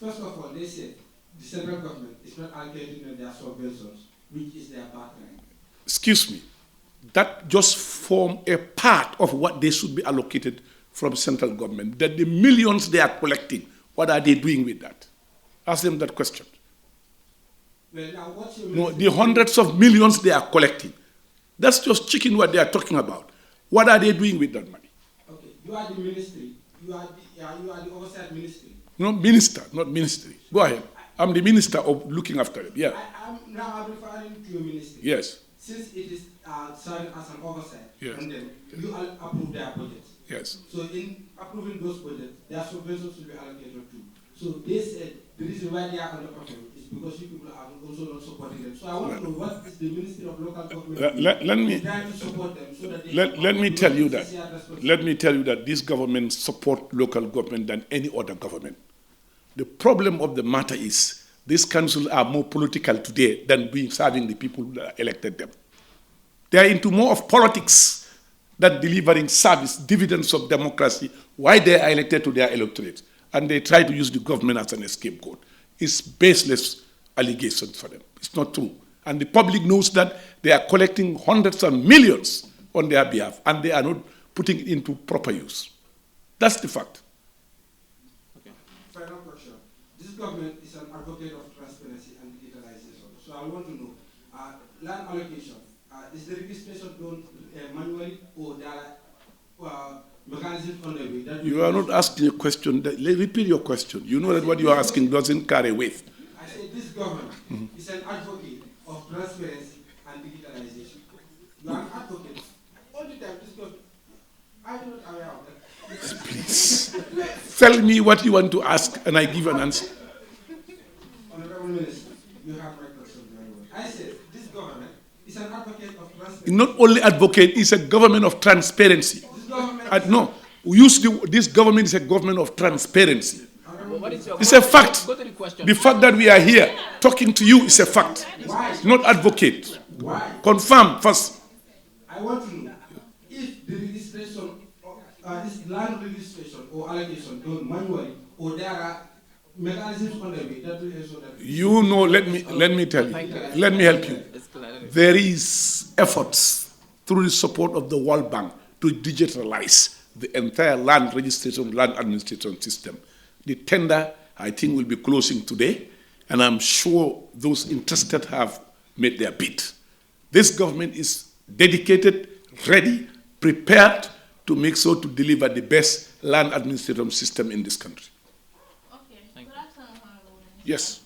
First of all, they said the central government is not allocating their subventions, which is their partner. Excuse me. That just form a part of what they should be allocated from central government. That the millions they are collecting, what are they doing with that? Ask them that question. Well, now what's your No, the hundreds of millions they are collecting. That's just chicken what they are talking about. What are they doing with that money? Okay, you are the ministry. You are the oversight ministry. No, minister, not ministry. Go ahead. I'm the minister of looking after it. Yeah. I'm referring to your ministry. Yes. Since it is serving as an oversight, Yes. and then you all approve their budget. Yes. So in approving those budgets, their subventions will be allocated too. So they said the reason why they are underperforming is because you people are also not supporting them. So I want to know what is the Ministry of Local Government Let me trying to support them so that they let me tell you that. Let me tell you that this government support local government than any other government. The problem of the matter is these councils are more political today than being serving the people that elected them. They are into more of politics than delivering service, dividends of democracy, why they are elected to their electorate. And they try to use the government as an scapegoat. It's baseless allegations for them. It's not true. And the public knows that they are collecting hundreds of millions on their behalf, and they are not putting it into proper use. That's the fact. Okay. Final question. This government is an advocate of transparency and digitalization. So I want to know, land allocation, is the registration done manually, or there are mechanisms on the way? That You are not asking a question. Repeat your question. You know that what you are asking doesn't carry weight. I said this government is an advocate of transparency and digitalization. You are an advocate. All the time, this government, I am not aware of that. Please. Tell me what you want to ask, and I give an answer. Honorable Minister, you have my question very well. I said this government is an advocate of transparency. Not only advocate, it's a government of transparency. No, this government is a government of transparency. It's a fact. The fact that we are here talking to you is a fact. Not advocate. Why? Confirm first. I want to know if the registration, this land registration or allocation done manually, or there are mechanisms on the way that will ensure that. You know, let me tell you. Let me help you. There is efforts through the support of the World Bank to digitalize the entire land registration, land administration system. The tender, I think, will be closing today, and I'm sure those interested have made their bid. This government is dedicated, ready, prepared to make sure to deliver the best land administration system in this country. Okay. Good afternoon, Honorable Minister. Yes.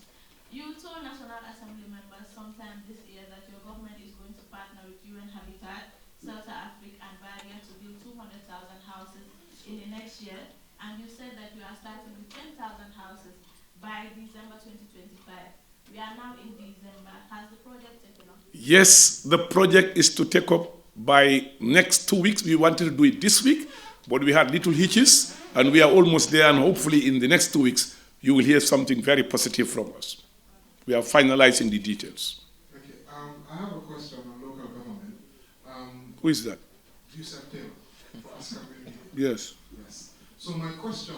You told National Assembly members sometime this year that your government is going to partner with UN Habitat, South Africa, and Barrier to build 200,000 houses in the next year, and you said that you are starting with 10,000 houses by December 2025. We are now in December. Has the project taken off? Yes, the project is to take up by next 2 weeks. We wanted to do it this week, but we had little hitches, and we are almost there, and hopefully in the next 2 weeks, you will hear something very positive from us. We are finalizing the details. Okay, I have a question on local government. Who is that? Joseph Taylor for Oscar Media. Yes. Yes. So my question,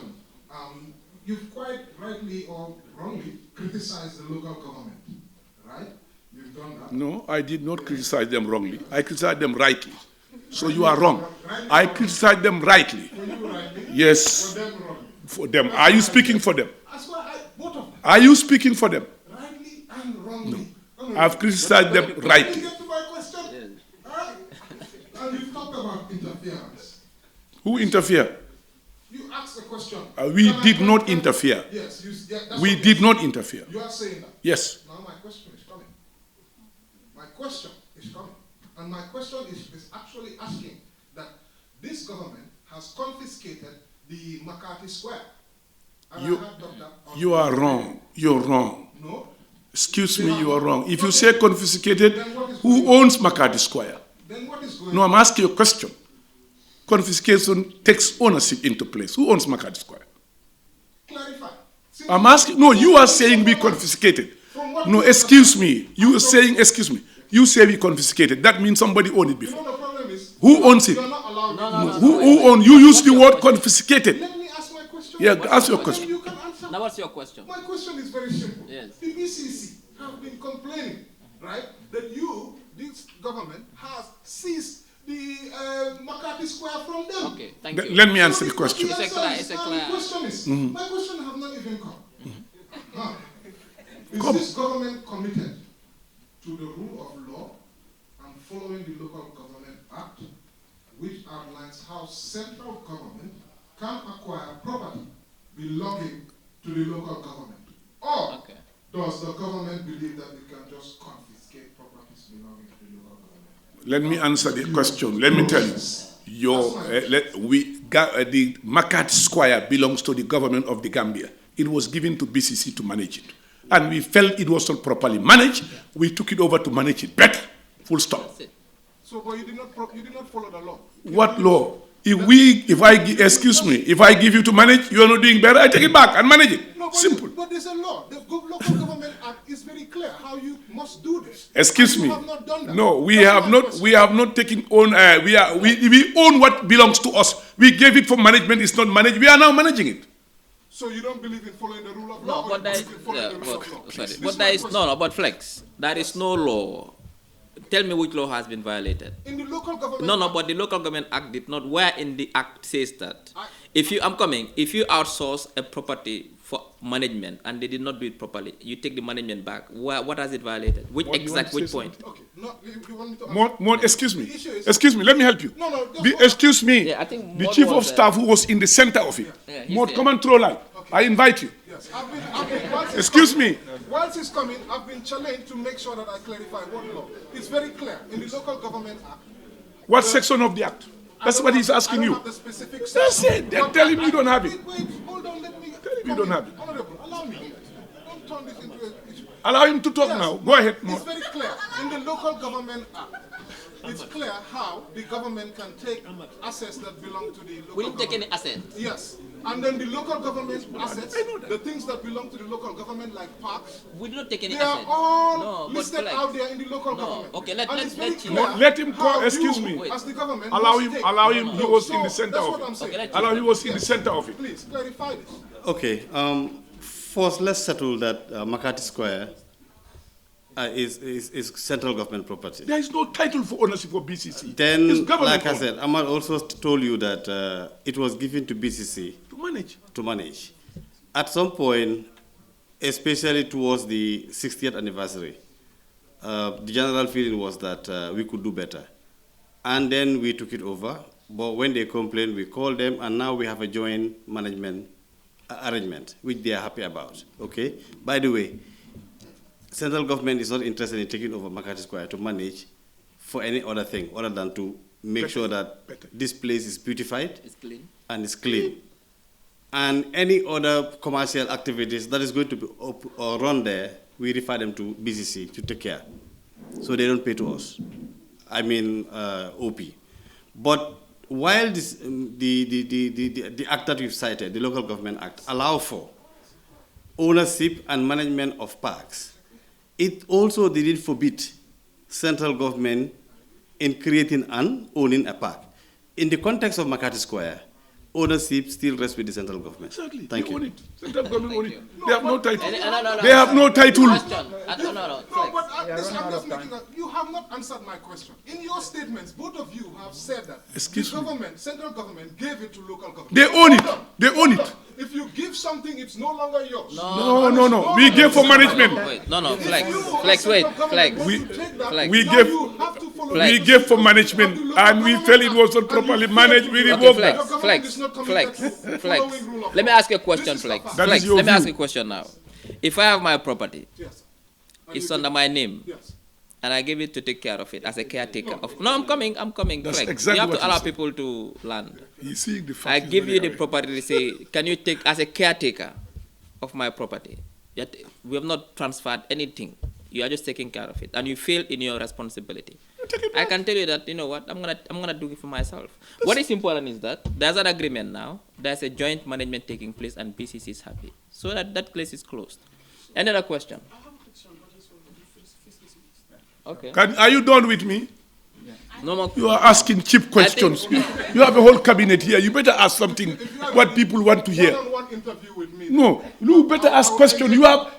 you've quite rightly or wrongly criticized the local government, right? You've done that. No, I did not criticize them wrongly. I criticized them rightly. So you are wrong. I criticized them rightly. For you rightly? Yes. For them wrongly? For them. Are you speaking for them? That's why both of them. Are you speaking for them? Rightly and wrongly. No. I've criticized them rightly. Let me get to my question. And you've talked about interference. Who interfered? You asked a question. We did not interfere. Yes. We did not interfere. You are saying that. Yes. Now my question is coming. My question is coming. And my question is actually asking that this government has confiscated the McCarthy Square. And You are wrong. You're wrong. No. Excuse me, you are wrong. If you say confiscated, who owns McCarthy Square? Then what is going No, I'm asking you a question. Confiscation takes ownership into place. Who owns McCarthy Square? clarify. I'm asking, no, you are saying we confiscated. No, excuse me. You are saying, excuse me. You say we confiscated. That means somebody owned it before. You know the problem is, Who owns it? you are not allowed Who owns? You use the word confiscated. Let me ask my question. Yeah, ask your question. You can answer. Now what's your question? My question is very simple. Yes. The BCC have been complaining, right, that this government, has seized the Makati Square from them. Okay, thank you. Let me answer the question. It's a clear. My question is, my question have not even come. Is this government committed to the rule of law and following the Local Government Act, which outlines how central government can acquire property belonging to the local government? Or does the government believe that it can just confiscate properties belonging to the local government? Let me answer the question. Let me tell you. The Makati Square belongs to the government of the Gambia. It was given to BCC to manage it. And we felt it was not properly managed. We took it over to manage it better. Full stop. So, but you did not follow the law. What law? Excuse me, if I give you to manage, you are not doing better, I take it back and manage it. No, Simple. But there's a law. The Local Government Act is very clear how you must do this. Excuse me. You have not done that. No, we have not taken on. We own what belongs to us. We gave it for management. It's not managed. We are now managing it. So you don't believe in following the rule of law? No, but there is but Flex. There is no law. Tell me which law has been violated. In the Local Government Act. But the Local Government Act did not. Where in the Act says that? If you outsource a property for management and they did not do it properly, you take the management back. What has it violated? Which point? Okay. No, you want me to excuse me. Excuse me. Let me help you. Excuse me. Yeah, I think the chief of staff who was in the center of it. Come and throw light. I invite you. Yes. Excuse me. Whilst he's coming, I've been challenged to make sure that I clarify one law. It's very clear in the Local Government Act. What section of the Act? That's what he's asking you. The specific That's it. Tell him you don't have it. Wait, hold on, let me. Tell him you don't have it. Honorable, allow me. Don't turn this into an issue. Allow him to talk now. Go ahead. It's very clear. In the Local Government Act, it's clear how the government can take assets that belong to the local We didn't take any assets. Yes. And then the local government assets, the things that belong to the local government like parks, we did not take any they assets. are all listed out there in the local government. Okay, let him call. Excuse me. As the government allow him. He was in the center of it. Allow him. He was in the center of it. Please clarify this. Okay. First, let's settle that Makati Square is central government property. There is no title for ownership of BCC. Then, like I said, Ahmad also told you that it was given to BCC to manage. At some point, especially towards the 60th anniversary, the general feeling was that we could do better. And then we took it over. But when they complained, we called them, and now we have a joint management arrangement, which they are happy about. Okay. By the way, central government is not interested in taking over Makati Square to manage for any other thing other than to make sure that this place is beautified and is clean. And any other commercial activities that is going to be run there, we refer them to BCC to take care. So they don't pay to us. I mean, OP. But while this, the act that we've cited, the Local Government Act, allow for ownership and management of parks, it also didn't forbid central government in creating and owning a park. In the context of Makati Square, ownership still rests with the central government. Exactly. Thank you. Own it. Central government own it. They have no title. They have no title. You have not answered my question. In your statements, both of you have said that central government gave it to local government. They own it. They own it. If you give something, it's no longer yours. No. We gave for management. Flex. We gave for management, and we felt it was not properly managed. We revoked that. Flex. Let me ask you a question, Flex. Let me ask you a question now. If I have my property, it's under my name, and I give it to take care of it as a caretaker. I'm coming. That's Flex. exactly you have what to allow said. people to land. I give you the property to say, can you take as a caretaker of my property? Yet we have not transferred anything. You are just taking care of it, and you fail in your responsibility. I can tell you that, you know what, I'm gonna do it for myself. What is important is that there's an agreement now. There's a joint management taking place, and BCC is happy. So that place is closed. Any other question? I have a question, but it's for the fiscal Okay. Are you done with me? No more. You are asking cheap questions. You have a whole cabinet here. You better ask something what people want to hear. One interview with me. No, you better ask questions.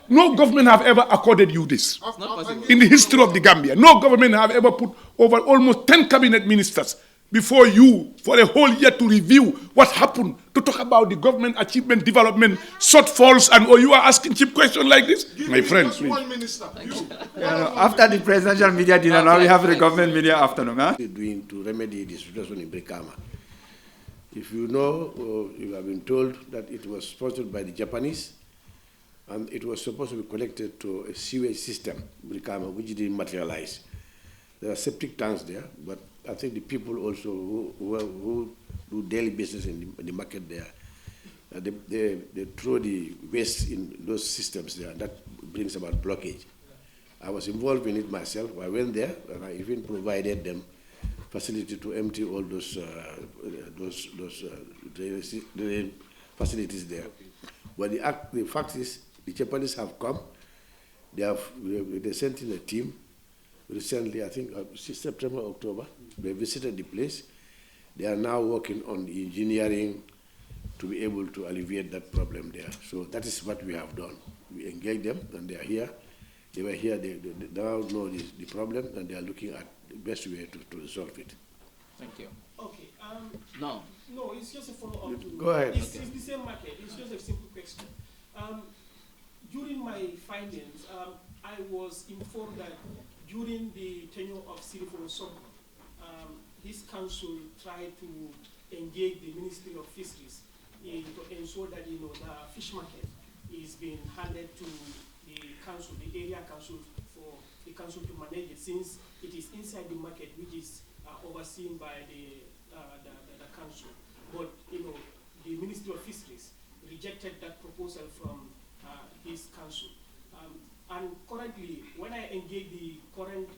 No government have ever accorded you this. It's not possible. In the history of the Gambia, no government have ever put over almost 10 cabinet ministers before you for a whole year to review what happened, to talk about the government achievement, development, shortfalls, and you are asking cheap questions like this? My friend, please. One minister. After the presidential media dinner, now we have the government media afternoon. Huh? Doing to remedy the situation in Brikama. If you know, or you have been told that it was sponsored by the Japanese, and it was supposed to be connected to a sewage system, Brikama, which didn't materialize. There are septic tanks there, but I think the people also who do daily business in the market there, they throw the waste in those systems there. That brings about blockage. I was involved in it myself. I went there, and I even provided them facility to empty all those facilities there. But the fact is, the Japanese have come. They sent in a team recently. I think September, October. They visited the place. They are now working on the engineering to be able to alleviate that problem there. So that is what we have done. We engaged them, and they are here. They were here. They now know the problem, and they are looking at the best way to resolve it. Thank you. Okay. No. No, it's just a follow-up. Go ahead. It's the same market. It's just a simple question. During my findings, I was informed that during the tenure of Sirifo Sonko, his council tried to engage the Ministry of Fisheries to ensure that the fish market is being handed to the council, the area council, for the council to manage it, since it is inside the market, which is overseen by the council. But the Ministry of Fisheries rejected that proposal from his council. And currently, when I engage the current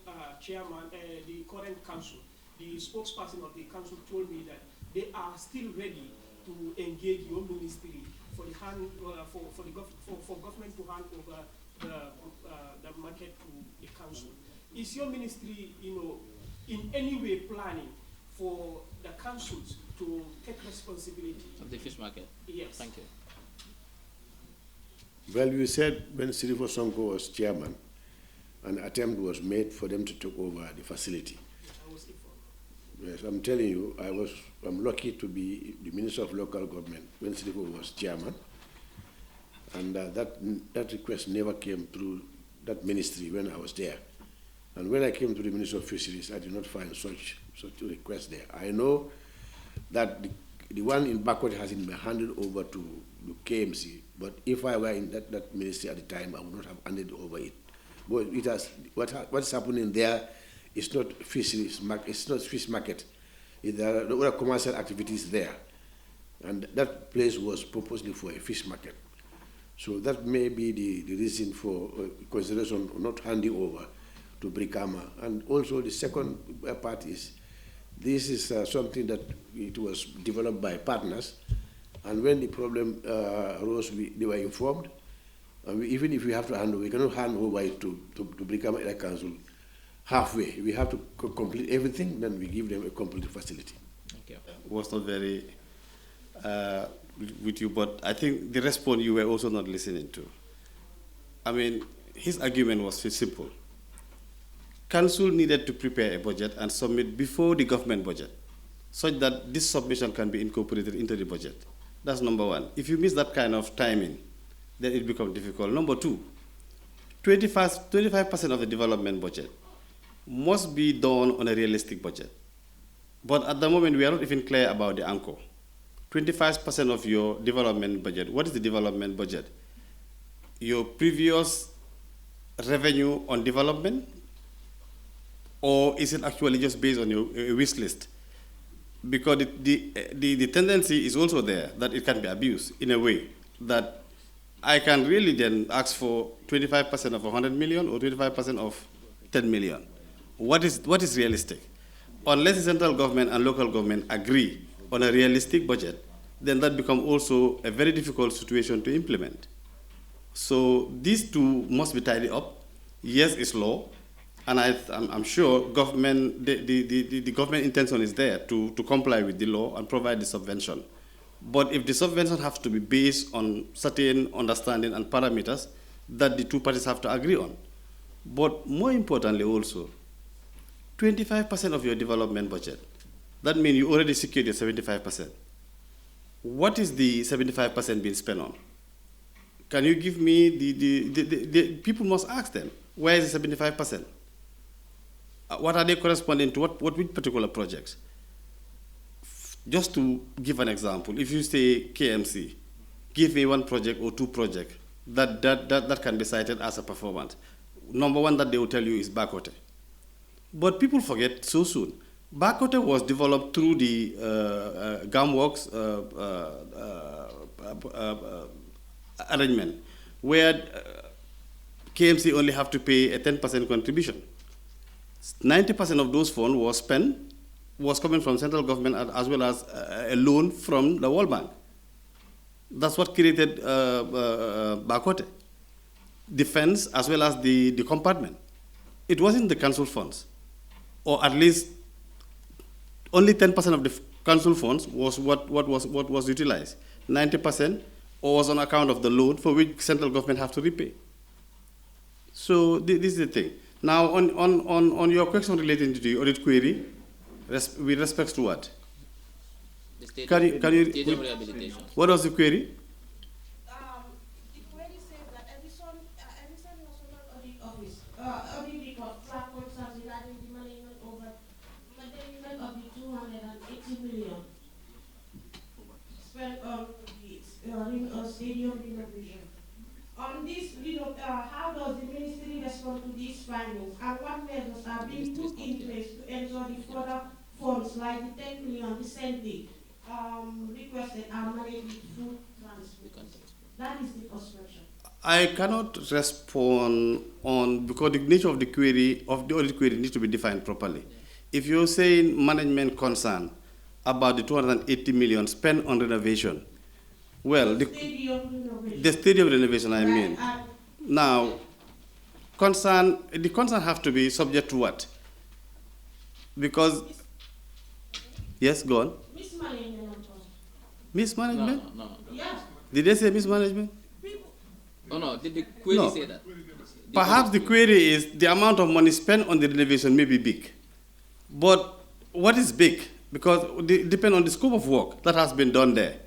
chairman, the current council, the spokesperson of the council told me that they are still ready to engage your ministry for the for government to hand over the market to the council. Is your ministry, in any way planning for the councils to take responsibility Of the fish market? Yes. Thank you. Well, we said when Sirifo Sonko was chairman, an attempt was made for them to take over the facility. I was informed. Yes, I'm telling you, I'm lucky to be the Minister of Local Government when Sirifo was chairman, and that request never came through that ministry when I was there. And when I came to the Ministry of Fisheries, I did not find such a request there. I know that the one in Backward has been handed over to the KMC, but if I were in that ministry at the time, I would not have handed over it. But it has, what's happening there is not fisheries, it's not fish market. There are other commercial activities there. And that place was purposely for a fish market. So that may be the reason for consideration of not handing over to Brikama. And also the second part is, this is something that it was developed by partners, and when the problem arose, they were informed. And even if we have to hand over, we cannot hand over it to Brikama Area Council halfway. We have to complete everything, then we give them a complete facility. Thank you. Was not very with you, but I think the response you were also not listening to. I mean, his argument was simple. Council needed to prepare a budget and submit before the government budget, such that this submission can be incorporated into the budget. That's number one. If you miss that kind of timing, then it becomes difficult. Number two, 25% of the development budget must be done on a realistic budget. But at the moment, we are not even clear about the anchor. 25% of your development budget. What is the development budget? Your previous revenue on development? Or is it actually just based on your wish list? Because the tendency is also there that it can be abused in a way that I can really then ask for 25% of 100 million or 25% of 10 million. what is realistic? Unless the central government and local government agree on a realistic budget, then that becomes also a very difficult situation to implement. So these two must be tidied up. Yes, it's law, and I'm sure the government intention is there to comply with the law and provide the subvention. But if the subvention has to be based on certain understanding and parameters that the two parties have to agree on. But more importantly also, 25% of your development budget, that means you already secured your 75%. What is the 75% being spent on? Can you give me the people must ask them, where is the 75%? What are they corresponding to, which particular projects? Just to give an example, if you say KMC, give me one project or two projects that can be cited as a performance. Number one that they will tell you is Bakote. But people forget so soon. Bakote was developed through the GAMWorks arrangement, where KMC only have to pay a 10% contribution. 90% of those funds was coming from central government as well as a loan from the World Bank. That's what created Bakote. Defense as well as the compartment. It wasn't the council funds, or at least only 10% of the council funds was what was utilized. 90% was on account of the loan for which central government have to repay. So this is the thing. Now on your question relating to the audit query, with respect to what? The stadium rehabilitation. What was the query? The query says that Edison National Audit Office audit report track concerns regarding the management of the 280 million spent on the stadium renovation. On this, how does the ministry respond to these findings, and what measures are being put in place to ensure the further funds like the 10 million recently requested are managed with full transparency? That is the first question. I cannot respond on, because the nature of the query, of the audit query needs to be defined properly. If you're saying management concern about the 280 million spent on renovation, well, the stadium renovation, I mean. Now, the concern have to be subject to what? Because, yes, go on. Mismanagement. Mismanagement? No. Yeah. Did they say mismanagement? Oh no, did the query say that? Perhaps the query is the amount of money spent on the renovation may be big. But what is big? Because it depends on the scope of work that has been done there.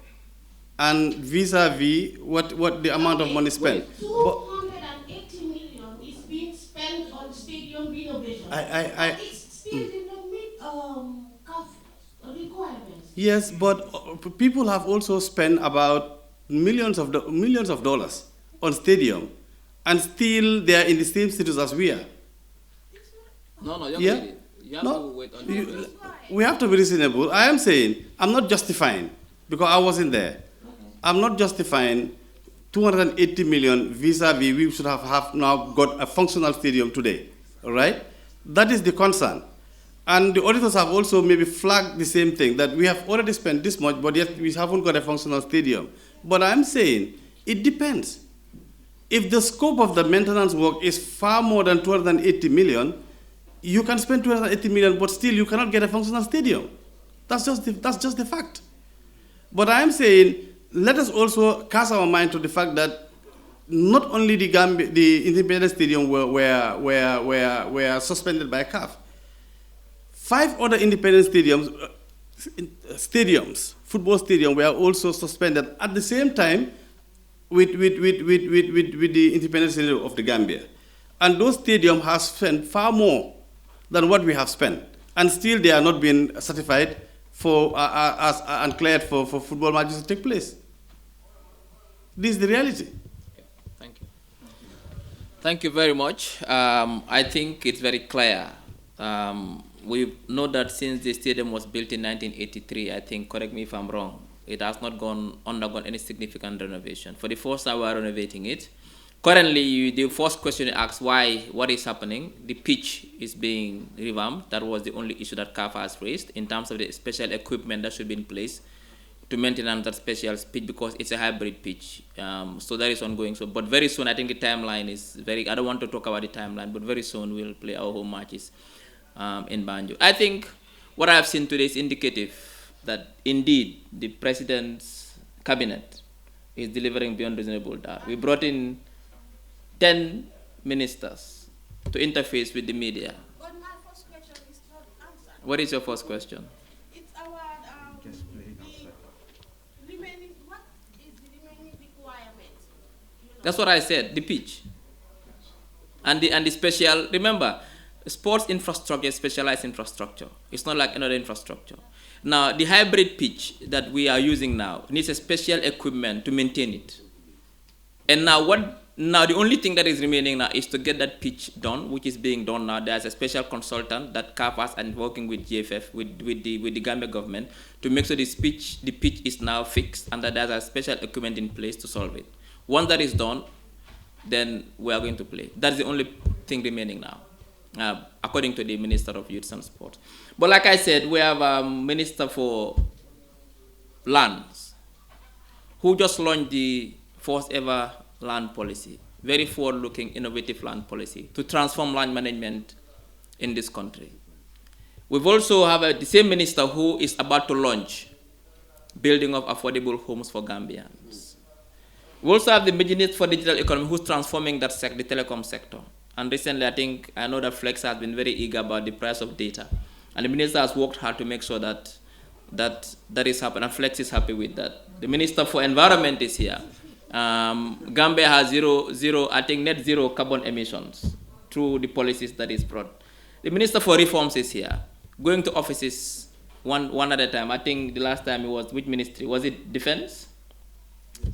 And vis-a-vis what the amount of money spent. 280 million is being spent on stadium renovation. It's still in the CAF requirements. Yes, but people have also spent about millions of dollars on stadium, and still they are in the same status as we are. No, yeah? You have to wait on we have to be reasonable. I am saying, I'm not justifying, because I wasn't there. I'm not justifying 280 million vis-a-vis we should have now got a functional stadium today, all right? That is the concern. And the auditors have also maybe flagged the same thing, that we have already spent this much, but yet we haven't got a functional stadium. But I'm saying, it depends. If the scope of the maintenance work is far more than 280 million, you can spend 280 million, but still you cannot get a functional stadium. That's just the fact. But I'm saying, let us also cast our mind to the fact that not only the Independence Stadium were suspended by CAF. 5 other independent stadiums, football stadiums, were also suspended at the same time with the Independence Stadium of the Gambia. And those stadiums have spent far more than what we have spent. And still they are not being certified and cleared for football matches to take place. This is the reality. Okay, thank you. Thank you very much. I think it's very clear. We know that since the stadium was built in 1983, I think, correct me if I'm wrong, it has not undergone any significant renovation. For the first time we are renovating it, Currently, the first question you asked, what is happening? The pitch is being revamped. That was the only issue that CAF has raised in terms of the special equipment that should be in place to maintain that special pitch, because it's a hybrid pitch. So that is ongoing. So, but very soon, I think the timeline is I don't want to talk about the timeline, but very soon we'll play our home matches in Banjul. I think what I have seen today is indicative that indeed the president's cabinet is delivering beyond reasonable doubt. We brought in 10 ministers to interface with the media. But my first question is not answered. What is your first question? It's about the remaining, what is the remaining requirement? That's what I said, the pitch. And the special, remember, sports infrastructure is specialized infrastructure. It's not like another infrastructure. Now, the hybrid pitch that we are using now needs a special equipment to maintain it. And now the only thing that is remaining now is to get that pitch done, which is being done now. There's a special consultant that CAF and working with GFF, with the Gambia government, to make sure the pitch is now fixed and that there's a special equipment in place to solve it. Once that is done, then we are going to play. That's the only thing remaining now, according to the Minister of Youth and Sport. But like I said, we have a Minister for Lands who just launched the first ever land policy, very forward-looking, innovative land policy to transform land management in this country. We've also have the same minister who is about to launch building of affordable homes for Gambians. We also have the Minister for Digital Economy who's transforming that the telecom sector. And recently, I know that Flex has been very eager about the price of data. And the minister has worked hard to make sure that is happening, and Flex is happy with that. The Minister for Environment is here. Gambia has net zero carbon emissions through the policies that is brought. The Minister for Reforms is here, going to offices one at a time. I think the last time it was, which ministry? Was it Defense?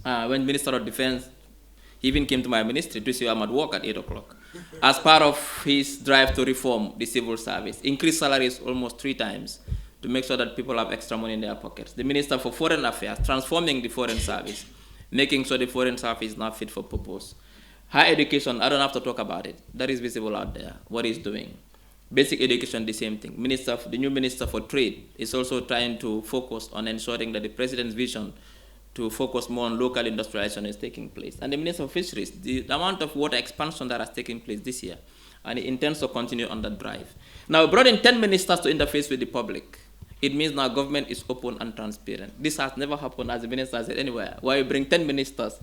When Minister of Defense, he even came to my ministry to see I'm at work at 8 o'clock. As part of his drive to reform the civil service, increase salaries almost 3 times to make sure that people have extra money in their pockets. The Minister for Foreign Affairs, transforming the foreign service, making sure the foreign service is now fit for purpose. Higher education, I don't have to talk about it. That is visible out there, what he's doing. Basic education, the same thing. The new Minister for Trade is also trying to focus on ensuring that the President's vision to focus more on local industrialization is taking place. And the Minister of Fisheries, the amount of water expansion that has taken place this year, and he intends to continue on that drive. Now, we brought in 10 ministers to interface with the public. It means now government is open and transparent. This has never happened, as the minister said, anywhere. Why you bring 10 ministers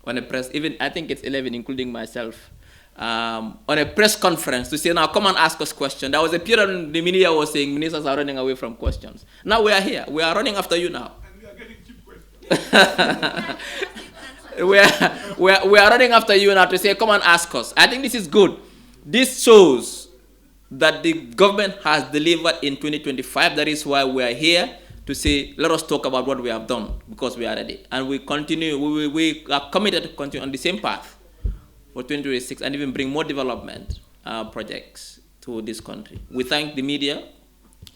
on a press, even I think it's 11, including myself, on a press conference to say, now come and ask us questions. There was a period when the media was saying ministers are running away from questions. Now we are here. We are running after you now. And we are getting cheap questions. we are running after you now to say, come and ask us. I think this is good. This shows that the government has delivered in 2025. That is why we are here to say, let us talk about what we have done, because we are ready. And we continue, we are committed to continue on the same path for 2026 and even bring more development projects to this country. We thank the media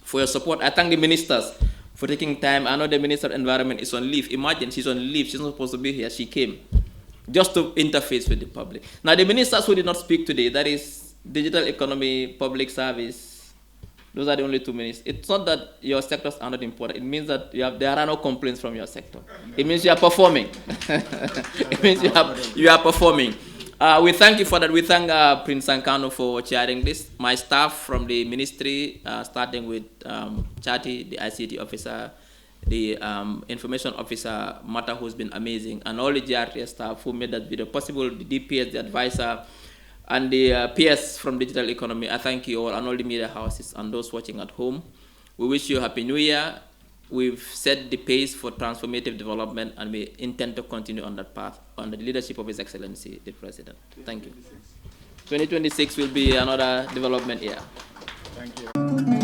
for your support. I thank the ministers for taking time. I know the Minister of Environment is on leave. Imagine, she's on leave. She's not supposed to be here. She came just to interface with the public. Now, the ministers who did not speak today, that is Digital Economy, Public Service, those are the only 2 ministers. It's not that your sectors are not important. It means that there are no complaints from your sector. It means you are performing. It means you are performing. We thank you for that. We thank Prince Sankano for chairing this. My staff from the ministry, starting with Chati, the ICT officer, the information officer, Mata, who's been amazing, and all the GRTS staff who made that video possible, the DPS, the advisor, and the PS from Digital Economy. I thank you all, and all the media houses, and those watching at home. We wish you a Happy New Year. We've set the pace for transformative development, and we intend to continue on that path under the leadership of His Excellency, the President. Thank you. 2026 will be another development year. Thank you. Thank you.